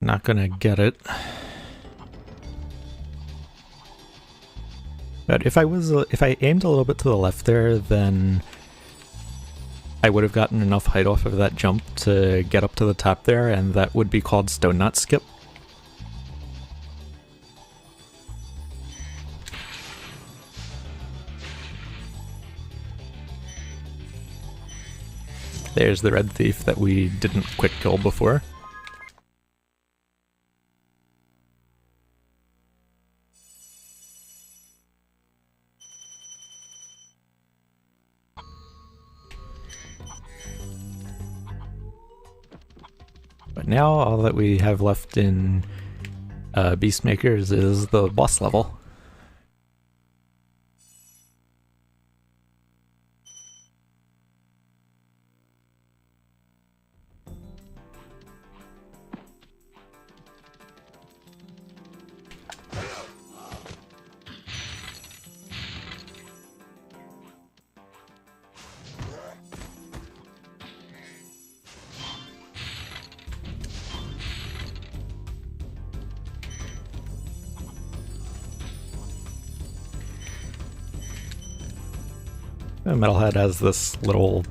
not gonna get it. But if I aimed a little bit to the left there, then I would have gotten enough height off of that jump to get up to the top there, and that would be called stone knot skip. There's the red thief that we didn't quick kill before. But now all that we have left in Beastmakers is the boss level. Metalhead has this little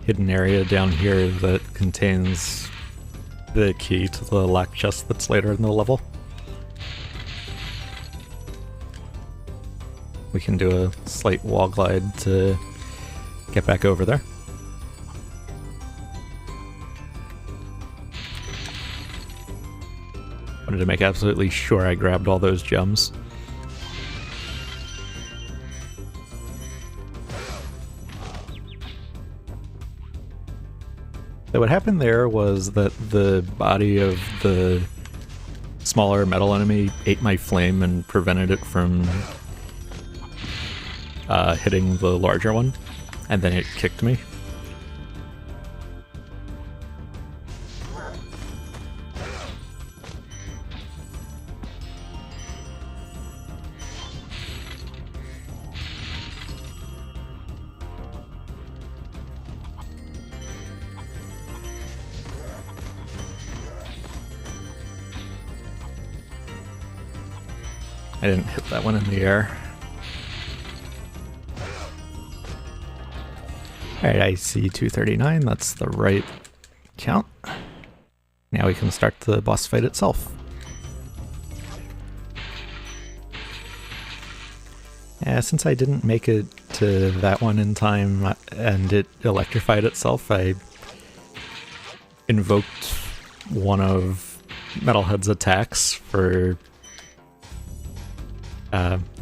hidden area down here that contains the key to the lock chest that's later in the level. We can do a slight wall glide to get back over there. Wanted to make absolutely sure I grabbed all those gems. So what happened there was that the body of the smaller metal enemy ate my flame and prevented it from hitting the larger one, and then it kicked me. I didn't hit that one in the air. Alright, I see 239, that's the right count. Now we can start the boss fight itself. Since I didn't make it to that one in time and it electrified itself, I invoked one of Metalhead's attacks for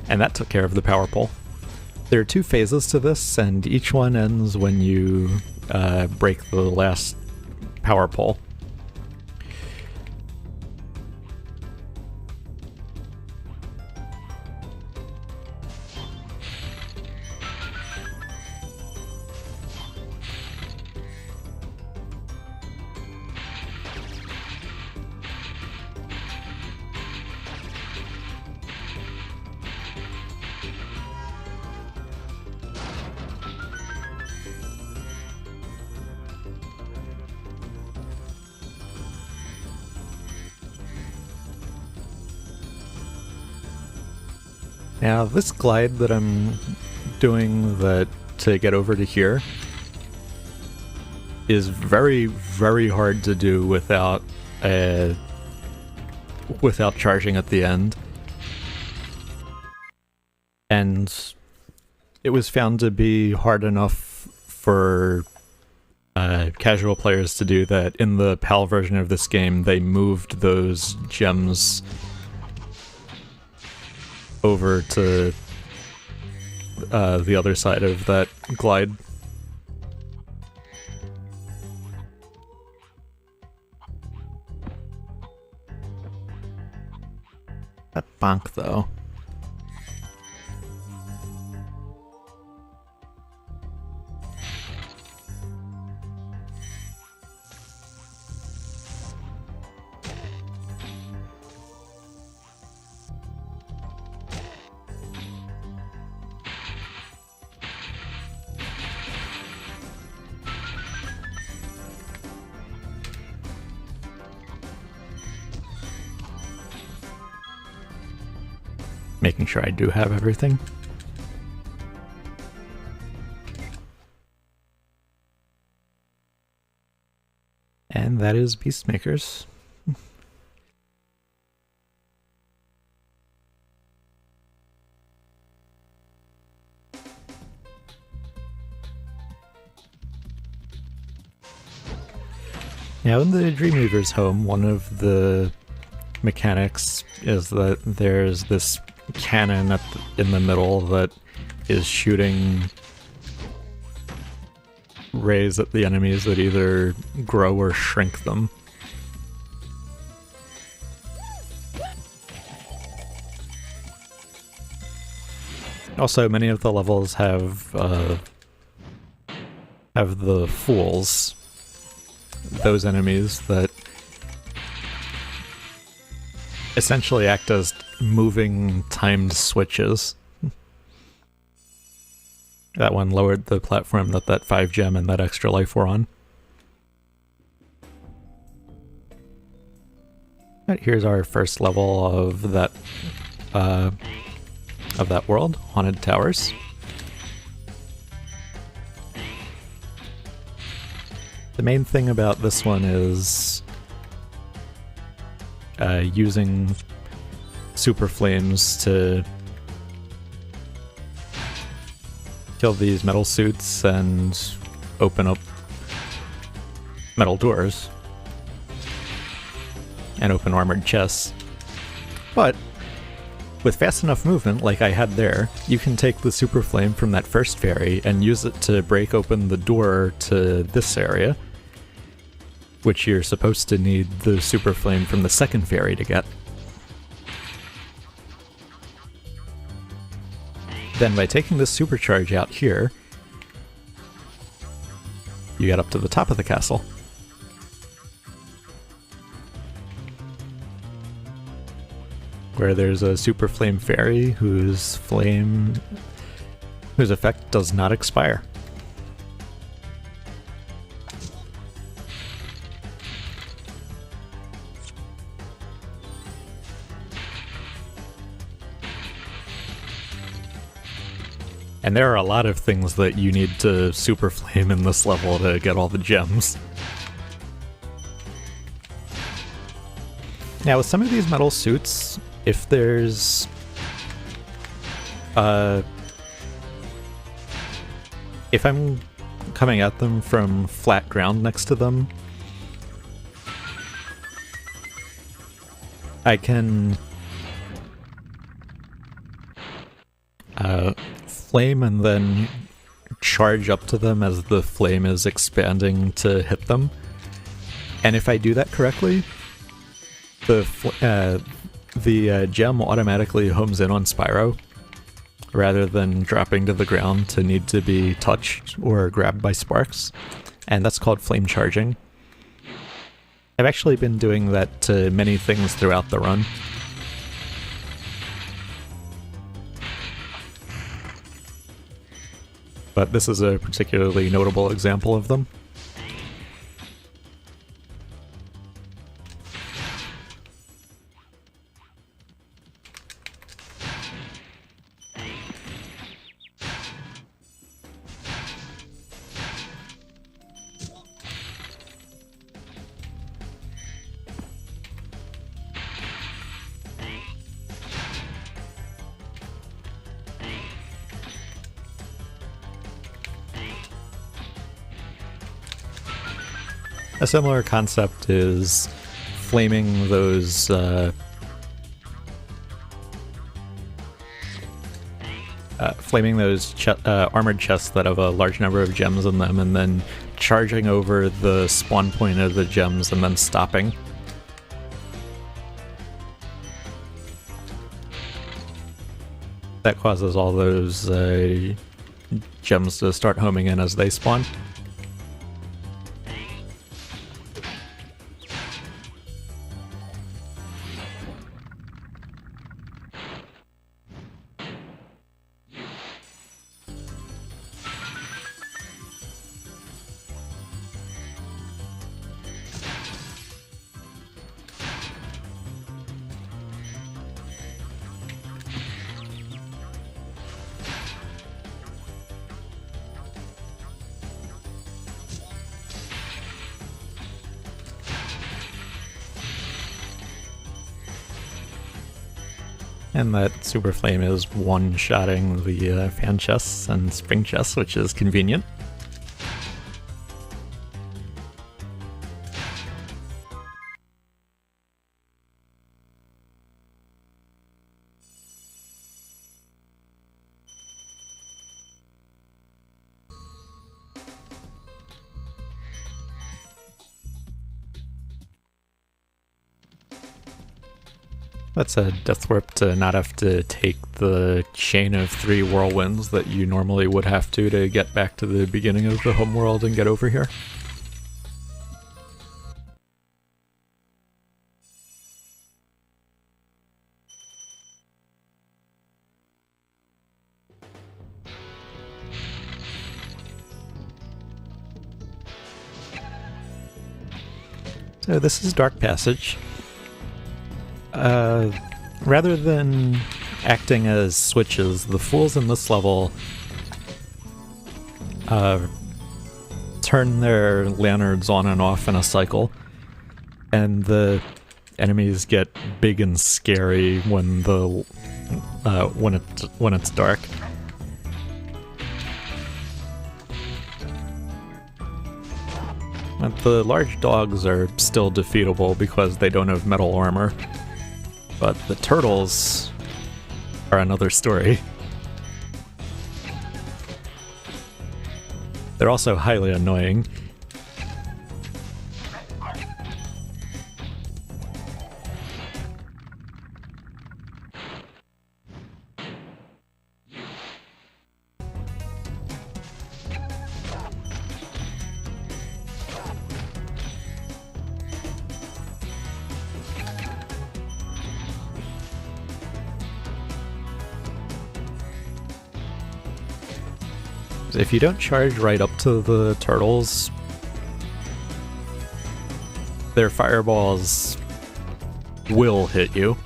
and that took care of the power pole. There are two phases to this, and each one ends when you break the last power pole. Now this glide that I'm doing to get over to here is very, very hard to do without charging at the end. And it was found to be hard enough for casual players to do that in the PAL version of this game. They moved those gems over to the other side of that glide. That bonk, though. Making sure I do have everything. And that is Beastmakers. Now in the Dreamweaver's home, one of the mechanics is that there's this cannon in the middle that is shooting rays at the enemies that either grow or shrink them. Also, many of the levels have the fools, those enemies that essentially act as moving timed switches. That one lowered the platform that 5 gem and that extra life were on. Right, here's our first level of that world, Haunted Towers. The main thing about this one is using super flames to kill these metal suits and open up metal doors and open armored chests. But with fast enough movement like I had there, you can take the super flame from that first fairy and use it to break open the door to this area, which you're supposed to need the super flame from the second fairy to get. Then by taking this supercharge out here, you get up to the top of the castle. Where there's a super flame fairy whose effect does not expire. And there are a lot of things that you need to super flame in this level to get all the gems. Now with some of these metal suits, if there's if I'm coming at them from flat ground next to them, I can flame and then charge up to them as the flame is expanding to hit them. And if I do that correctly, the gem automatically homes in on Spyro, rather than dropping to the ground to need to be touched or grabbed by sparks. And that's called flame charging. I've actually been doing that to many things throughout the run. But this is a particularly notable example of them. A similar concept is flaming those flaming those armored chests that have a large number of gems in them, and then charging over the spawn point of the gems and then stopping. That causes all those gems to start homing in as they spawn. And that super flame is one-shotting the fan chests and spring chests, which is convenient. That's a death warp to not have to take the chain of 3 whirlwinds that you normally would have to get back to the beginning of the homeworld and get over here. So this is Dark Passage. Rather than acting as switches, the fools in this level turn their lanterns on and off in a cycle, and the enemies get big and scary when when it's dark. But the large dogs are still defeatable because they don't have metal armor. But the turtles are another story. They're also highly annoying. If you don't charge right up to the turtles, their fireballs will hit you.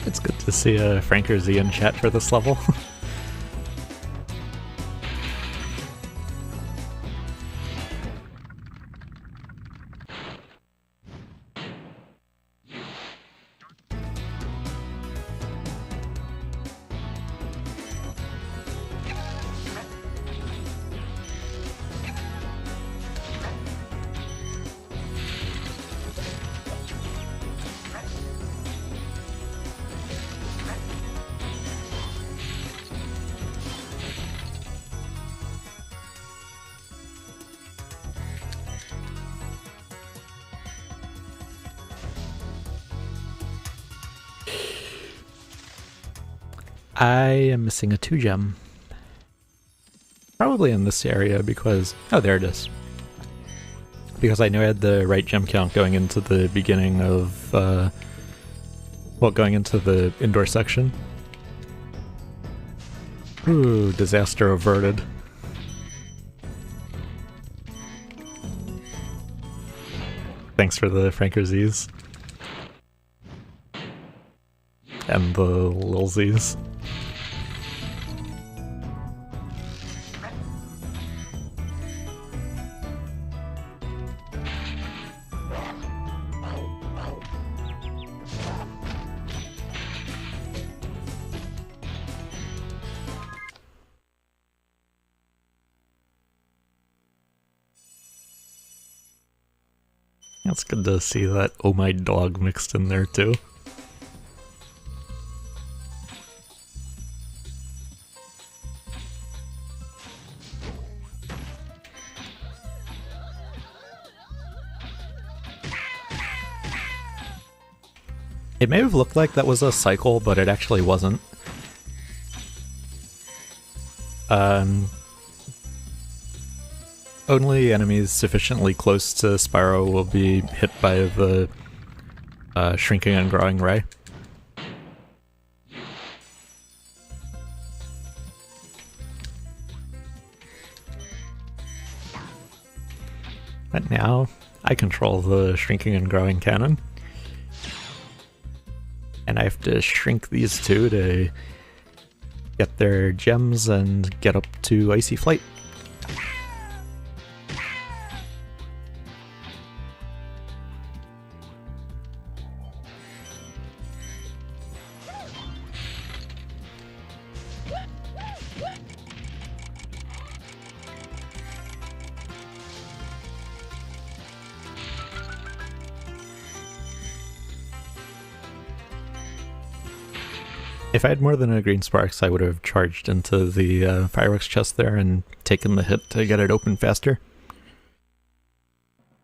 It's good to see Franker Z in chat for this level. I am missing a 2 gem. Probably in this area because... oh, there it is. Because I knew I had the right gem count going into the beginning of... well, going into the indoor section. Ooh, disaster averted. Thanks for the Frankerzies. And the Lilzies. It's good to see that Oh My Dog mixed in there too. It may have looked like that was a cycle, but it actually wasn't. Only enemies sufficiently close to Spyro will be hit by the shrinking and growing ray. But now I control the shrinking and growing cannon. And I have to shrink these two to get their gems and get up to Icy Flight. If I had more than a green sparks, I would have charged into the fireworks chest there and taken the hit to get it open faster.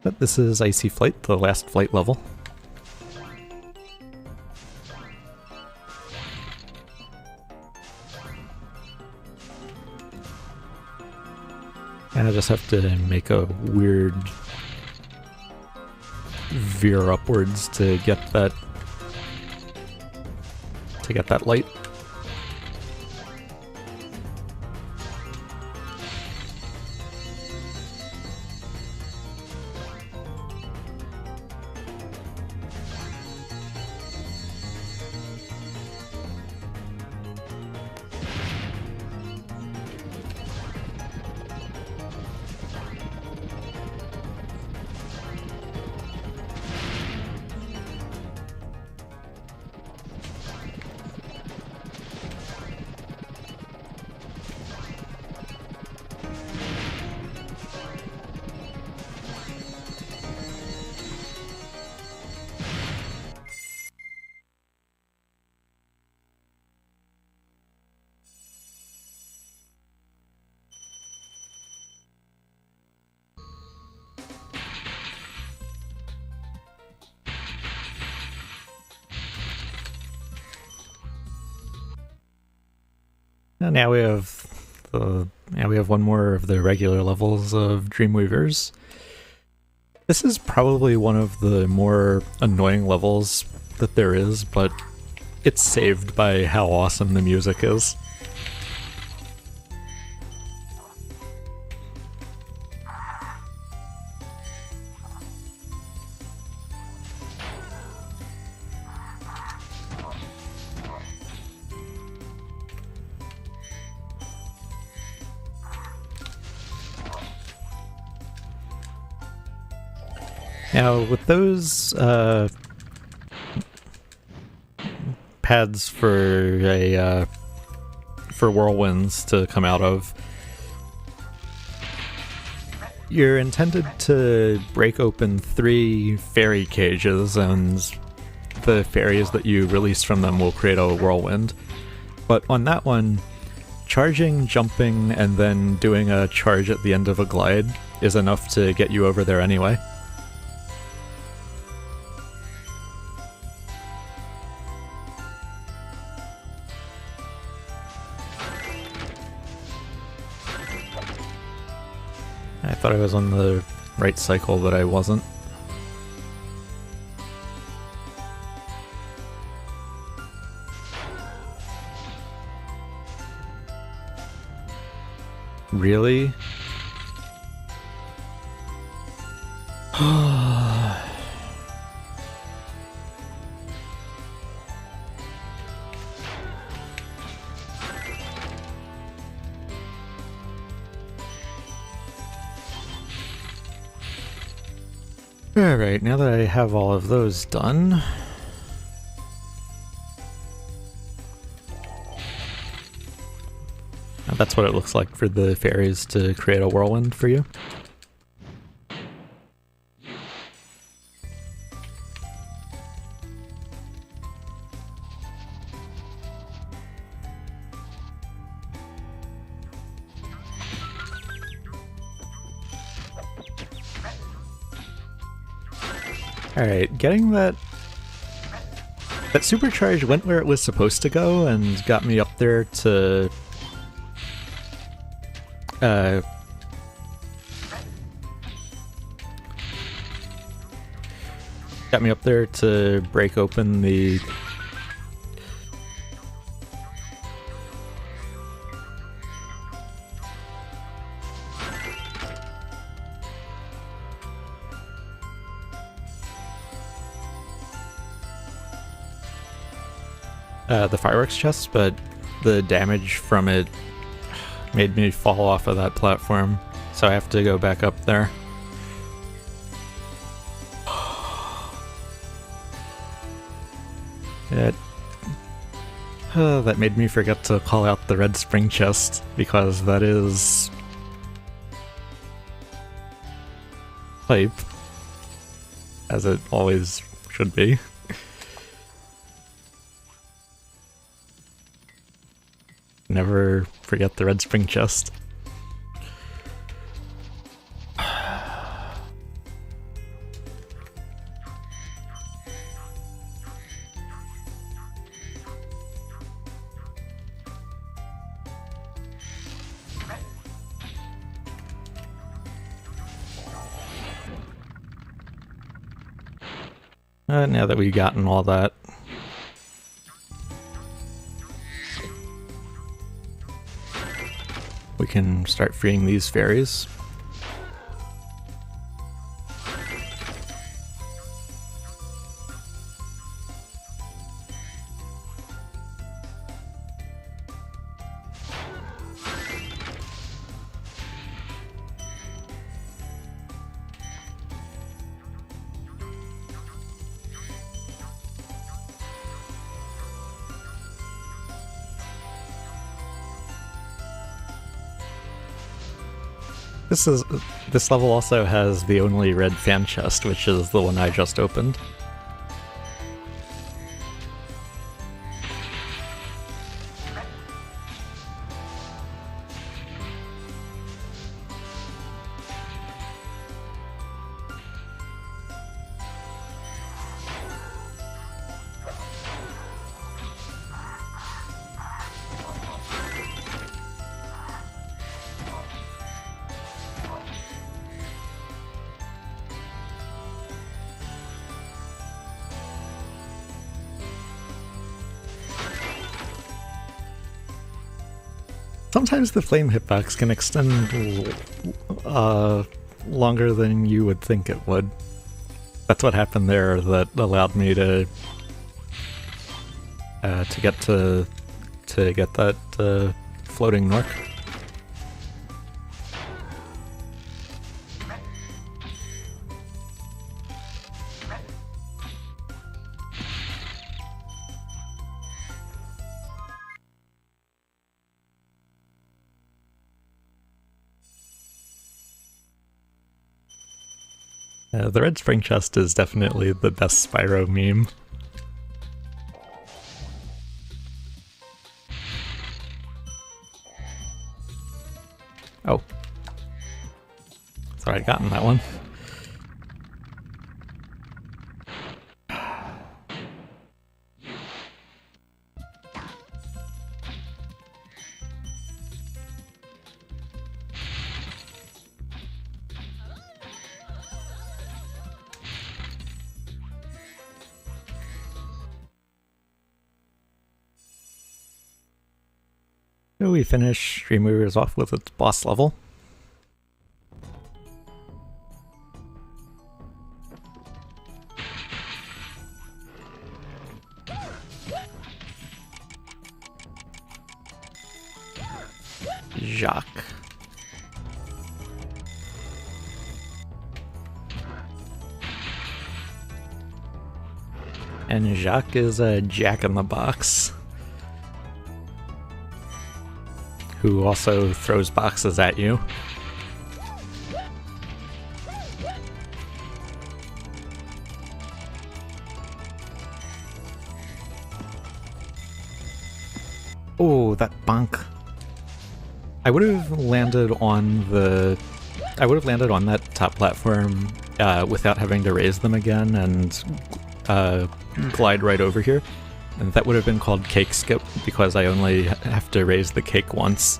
But this is Icy Flight, the last flight level. And I just have to make a weird veer upwards to get that light. And now we have one more of the regular levels of Dreamweavers. This is probably one of the more annoying levels that there is, but it's saved by how awesome the music is. Now, with those pads for whirlwinds to come out of, you're intended to break open 3 fairy cages, and the fairies that you release from them will create a whirlwind. But on that one, charging, jumping, and then doing a charge at the end of a glide is enough to get you over there anyway. Thought I was on the right cycle, but I wasn't. Really? Alright, now that I have all of those done, that's what it looks like for the fairies to create a whirlwind for you. Alright, getting that supercharge went where it was supposed to go and got me up there to break open the fireworks chest, but the damage from it made me fall off of that platform, so I have to go back up there. That made me forget to call out the red spring chest, because that is hype, as it always should be. Never forget the red spring chest. Now that we've gotten all that, we can start freeing these fairies. This level also has the only red fan chest, which is the one I just opened. Sometimes the flame hitbox can extend longer than you would think it would. That's what happened there that allowed me to get that floating Nork. The red spring chest is definitely the best Spyro meme. Oh. Thought I'd gotten that one. So we finish Dreamweavers off with its boss level. Jacques. And Jacques is a jack-in-the-box who also throws boxes at you. Oh, that bonk. I would have landed on that top platform without having to raise them again and glide right over here. And that would have been called cake skip because I only have to raise the cake once.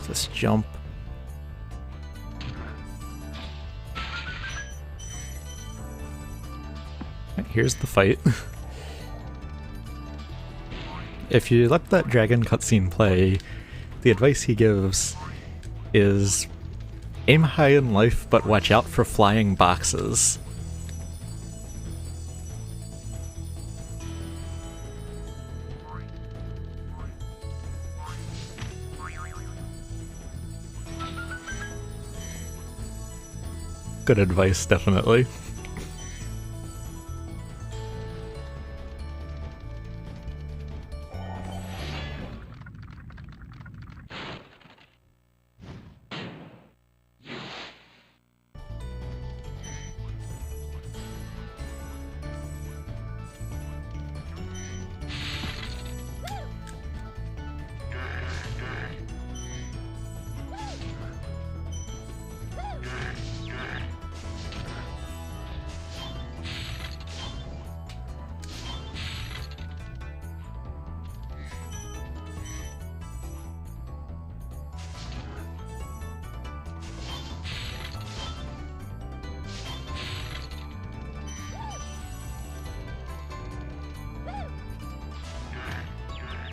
This jump. Here's the fight. If you let that dragon cutscene play, the advice he gives is aim high in life, but watch out for flying boxes. Good advice, definitely.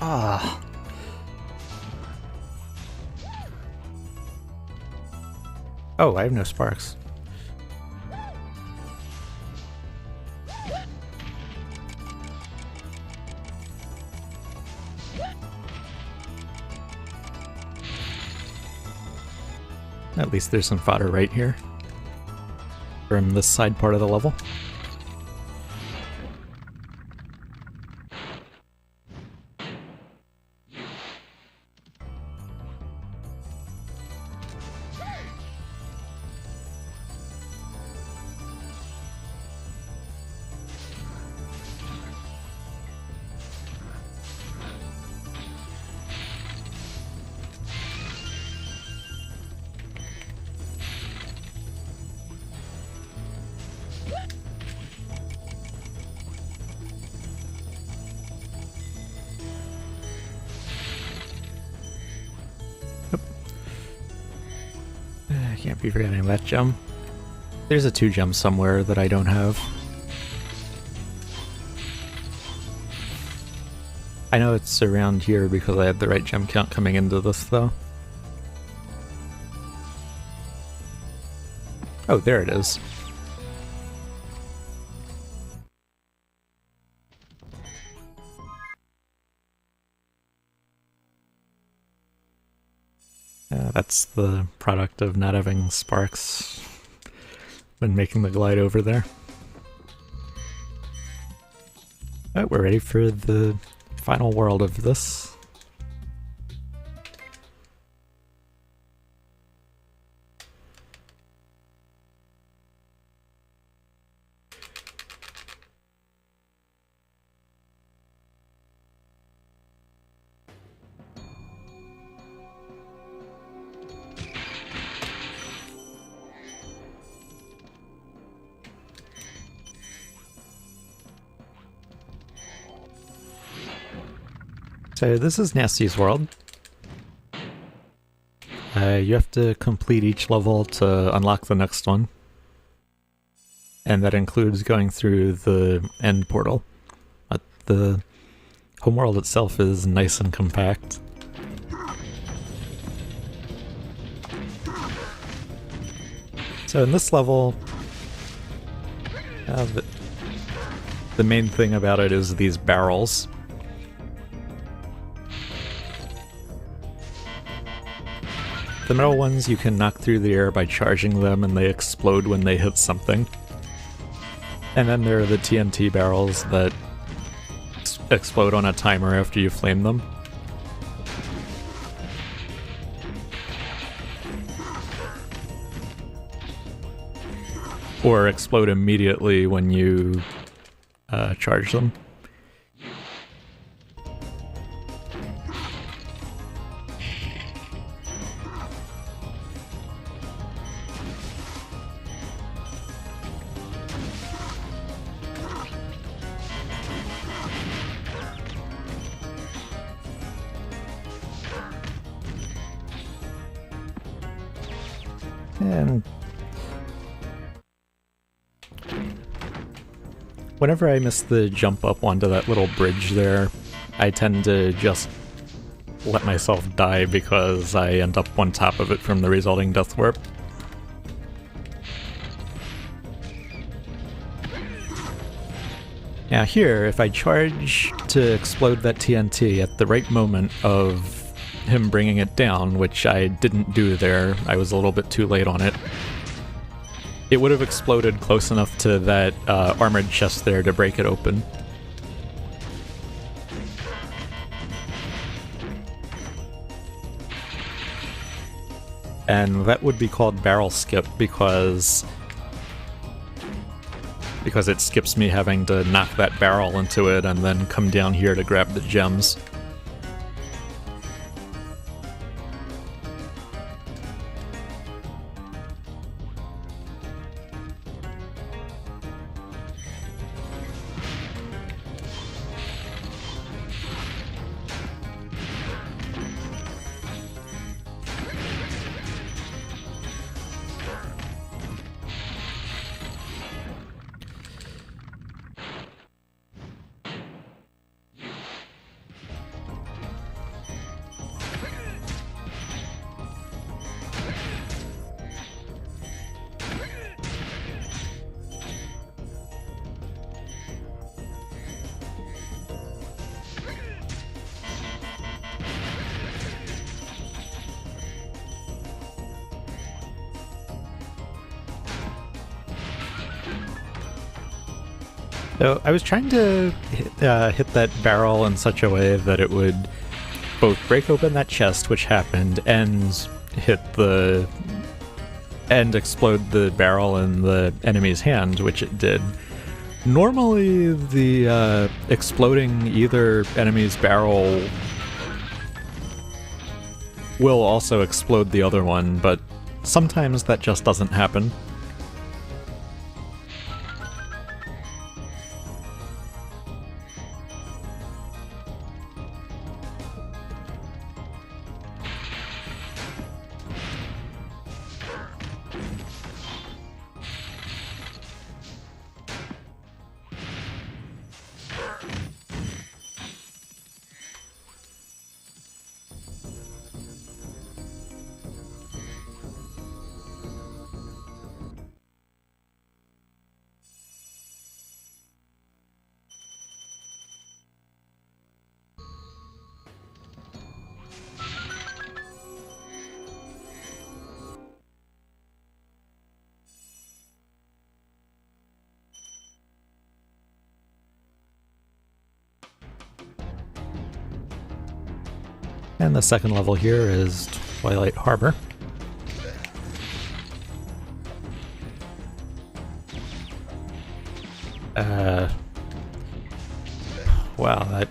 Ah. Oh, I have no sparks. At least there's some fodder right here from this side part of the level. Can't be forgetting that gem. There's a 2 gem somewhere that I don't have. I know it's around here because I had the right gem count coming into this, though. Oh, there it is. That's the product of not having sparks when making the glide over there. Alright, we're ready for the final world of this. So this is Nasty's world. You have to complete each level to unlock the next one. and that includes going through the end portal. But the homeworld itself is nice and compact. So in this level, the main thing about it is these barrels. The metal ones you can knock through the air by charging them and they explode when they hit something. And then there are the TNT barrels that explode on a timer after you flame them. Or explode immediately when you charge them. And whenever I miss the jump up onto that little bridge there, I tend to just let myself die because I end up on top of it from the resulting death warp. Now here, if I charge to explode that TNT at the right moment of him bringing it down, which I didn't do there, I was a little bit too late on it, it would have exploded close enough to that armored chest there to break it open. And that would be called barrel skip because it skips me having to knock that barrel into it and then come down here to grab the gems. So I was trying to hit that barrel in such a way that it would both break open that chest, which happened, and explode the barrel in the enemy's hand, which it did. Normally, the exploding either enemy's barrel will also explode the other one, but sometimes that just doesn't happen. And the second level here is Twilight Harbor. Wow,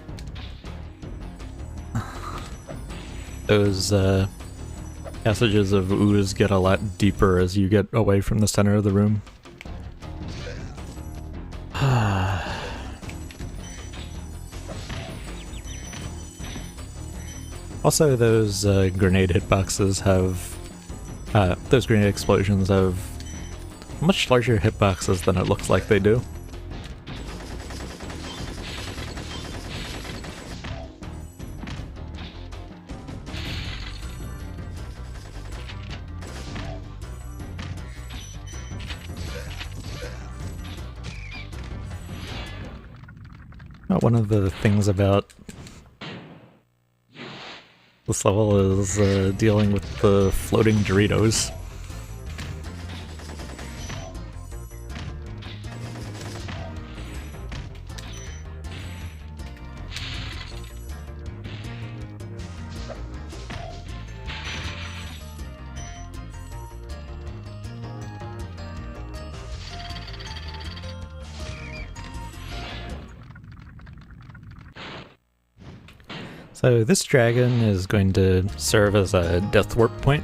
those passages of ooze get a lot deeper as you get away from the center of the room. Also, those grenade hitboxes have... those grenade explosions have much larger hitboxes than it looks like they do. One of the things about this level is dealing with the floating Doritos. So this dragon is going to serve as a death warp point,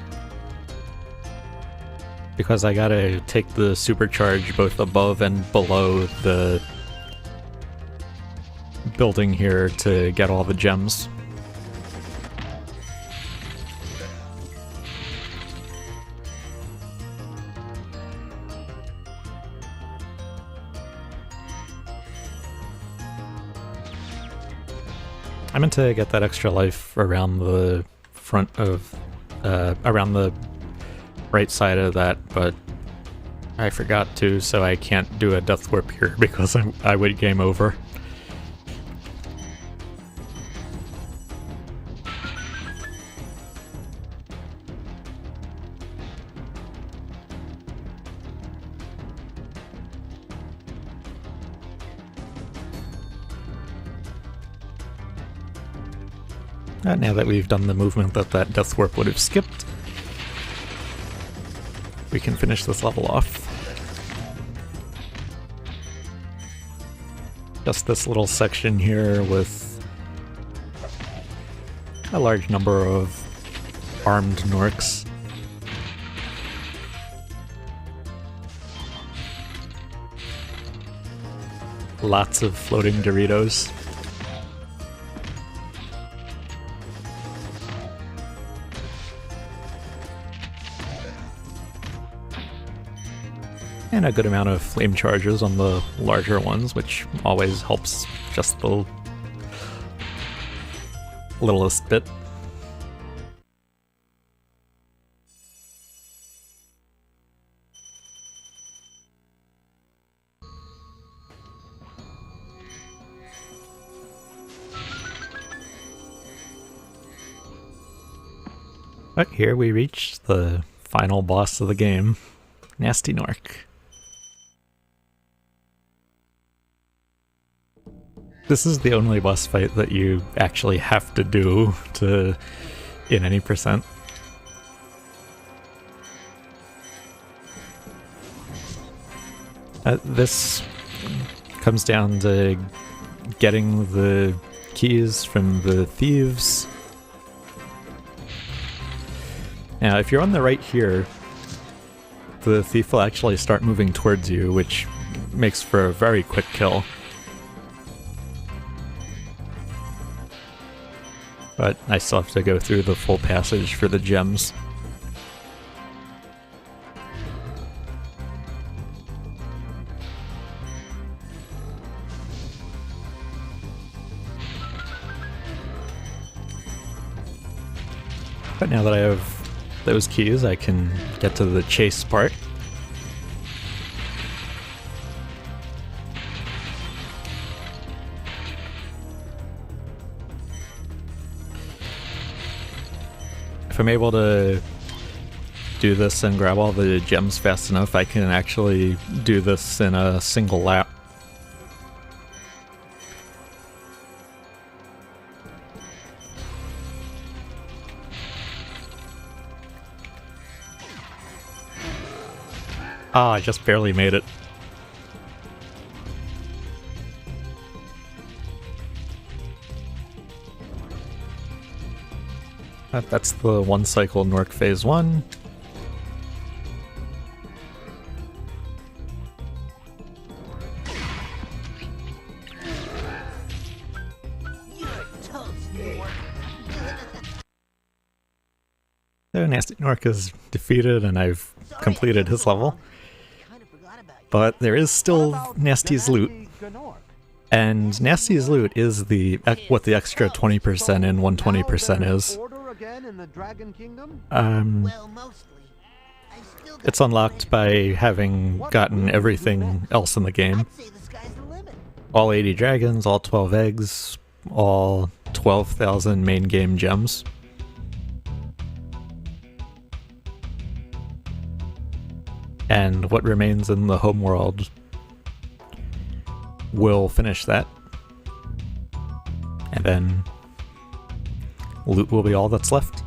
because I gotta take the supercharge both above and below the building here to get all the gems. I meant to get that extra life around the front of, around the right side of that, but I forgot to, so I can't do a death warp here because I would game over. Now that we've done the movement that death warp would have skipped, we can finish this level off. Just this little section here with a large number of armed Norks. Lots of floating Doritos. And a good amount of flame charges on the larger ones, which always helps just the littlest bit. But here we reach the final boss of the game, Nasty Nork. This is the only boss fight that you actually have to do in any percent. This comes down to getting the keys from the thieves. Now, if you're on the right here, the thief will actually start moving towards you, which makes for a very quick kill. But I still have to go through the full passage for the gems. But now that I have those keys, I can get to the chase part. If I'm able to do this and grab all the gems fast enough, I can actually do this in a single lap. Ah, I just barely made it. That's the one cycle Nork Phase 1. So Nasty Nork is defeated and I've completed his level. But there is still Nasty's loot, and Nasty's loot is what the extra 20% and 120% is. Well, mostly. I still got It's unlocked by having gotten everything else in the game. I'd say the sky's the limit. All 80 dragons, all 12 eggs, all 12,000 main game gems. And what remains in the homeworld will finish that. And then loot will be all that's left.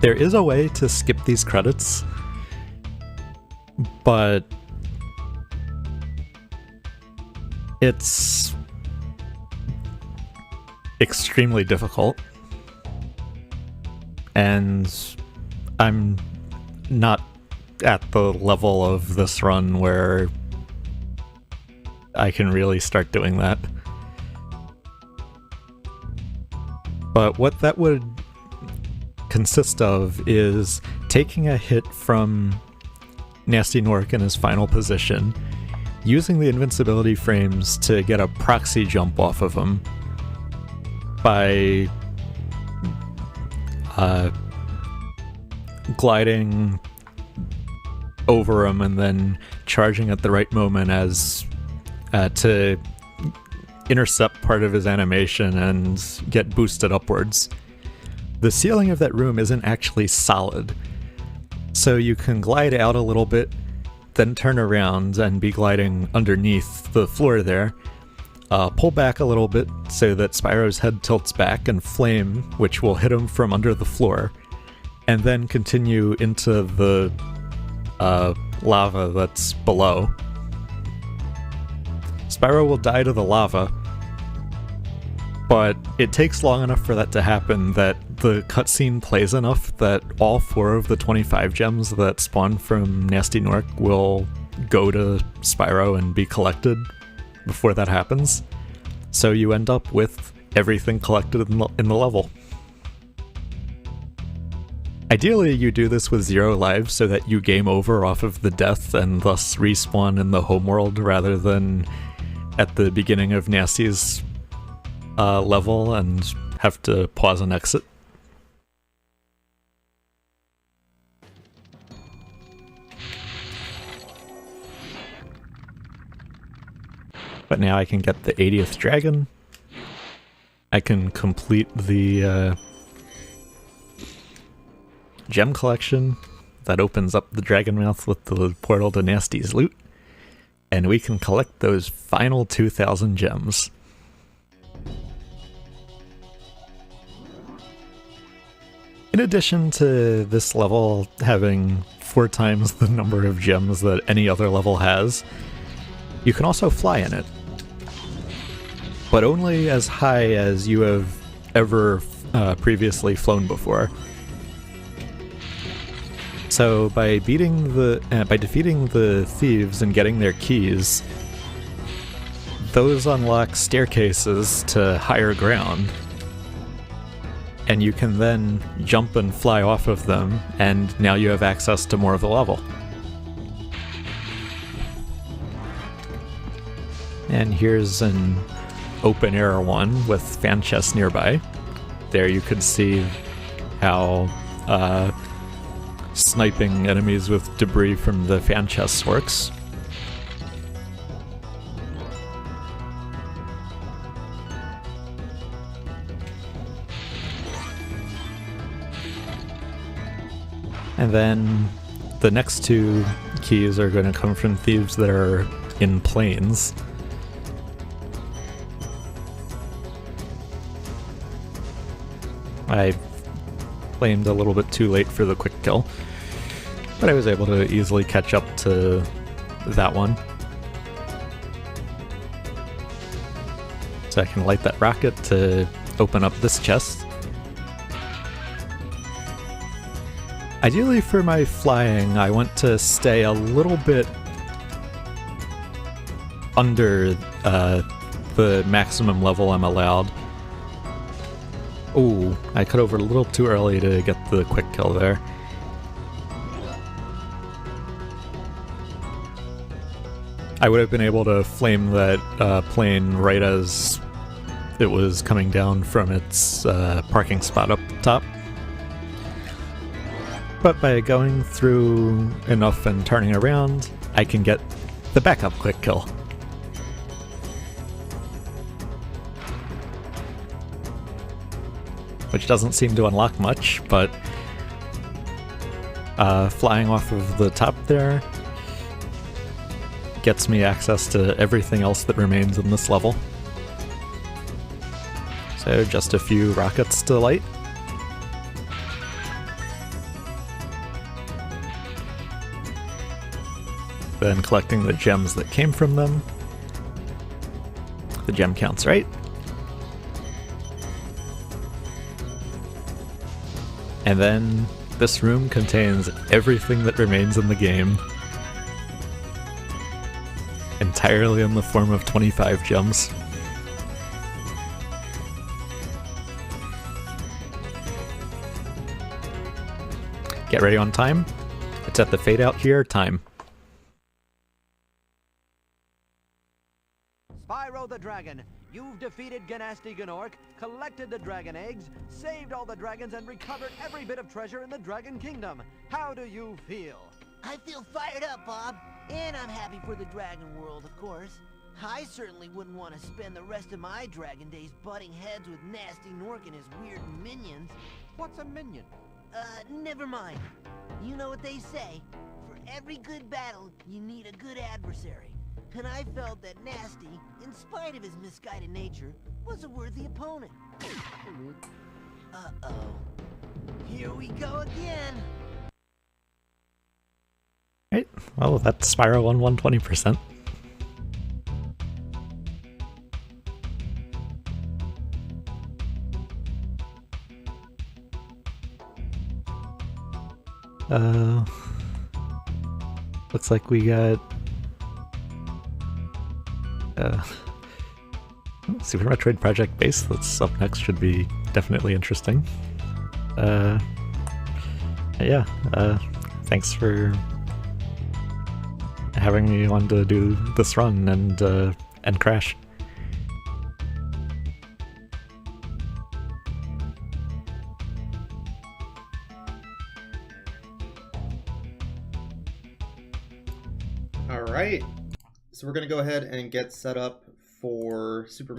There is a way to skip these credits, but it's extremely difficult, and I'm not at the level of this run where I can really start doing that. But what that would consist of is taking a hit from Nasty Nork in his final position, using the invincibility frames to get a proxy jump off of him by gliding over him and then charging at the right moment as to intercept part of his animation and get boosted upwards. The ceiling of that room isn't actually solid, so you can glide out a little bit, then turn around and be gliding underneath the floor there, pull back a little bit so that Spyro's head tilts back and flame, which will hit him from under the floor, and then continue into the lava that's below. Spyro will die to the lava, but it takes long enough for that to happen that the cutscene plays enough that all 4 of the 25 gems that spawn from Nasty Nork will go to Spyro and be collected before that happens. So you end up with everything collected in the level. Ideally, you do this with 0 lives so that you game over off of the death and thus respawn in the homeworld rather than at the beginning of Nasty's level and have to pause and exit. But now I can get the 80th dragon. I can complete the gem collection that opens up the dragon mouth with the portal to Nasty's loot. And we can collect those final 2,000 gems. In addition to this level having 4 times the number of gems that any other level has, you can also fly in it. But only as high as you have ever previously flown before. So by defeating the thieves and getting their keys, those unlock staircases to higher ground. And you can then jump and fly off of them, and now you have access to more of the level. And here's an open air one with fan chests nearby. There you could see how sniping enemies with debris from the fan chests works. And then the next 2 keys are going to come from thieves that are in planes. I claimed a little bit too late for the quick kill, but I was able to easily catch up to that one. So I can light that rocket to open up this chest. Ideally for my flying, I want to stay a little bit under the maximum level I'm allowed. Ooh, I cut over a little too early to get the quick kill there. I would have been able to flame that plane right as it was coming down from its parking spot up top. But by going through enough and turning around, I can get the backup quick kill. Which doesn't seem to unlock much, but flying off of the top there gets me access to everything else that remains in this level. So just a few rockets to light. Then collecting the gems that came from them. The gem count's right. And then this room contains everything that remains in the game. Entirely in the form of 25 gems. Get ready on time. It's at the fade out here time. Spyro the Dragon, you've defeated Ganasty Gnorc, collected the dragon eggs, saved all the dragons, and recovered every bit of treasure in the Dragon Kingdom. How do you feel? I feel fired up, Bob. And I'm happy for the dragon world, of course. I certainly wouldn't want to spend the rest of my dragon days butting heads with Nasty Gnorc and his weird minions. What's a minion? Never mind. You know what they say. For every good battle, you need a good adversary. And I felt that Nasty, in spite of his misguided nature, was a worthy opponent. Uh-oh. Here we go again. Right, well that's Spyro won 120%. Looks like we got Super Metroid Project Base that's up next. Should be definitely interesting. Yeah, thanks for having me on to do this run and crash. All right, so we're gonna go ahead and get set up for Super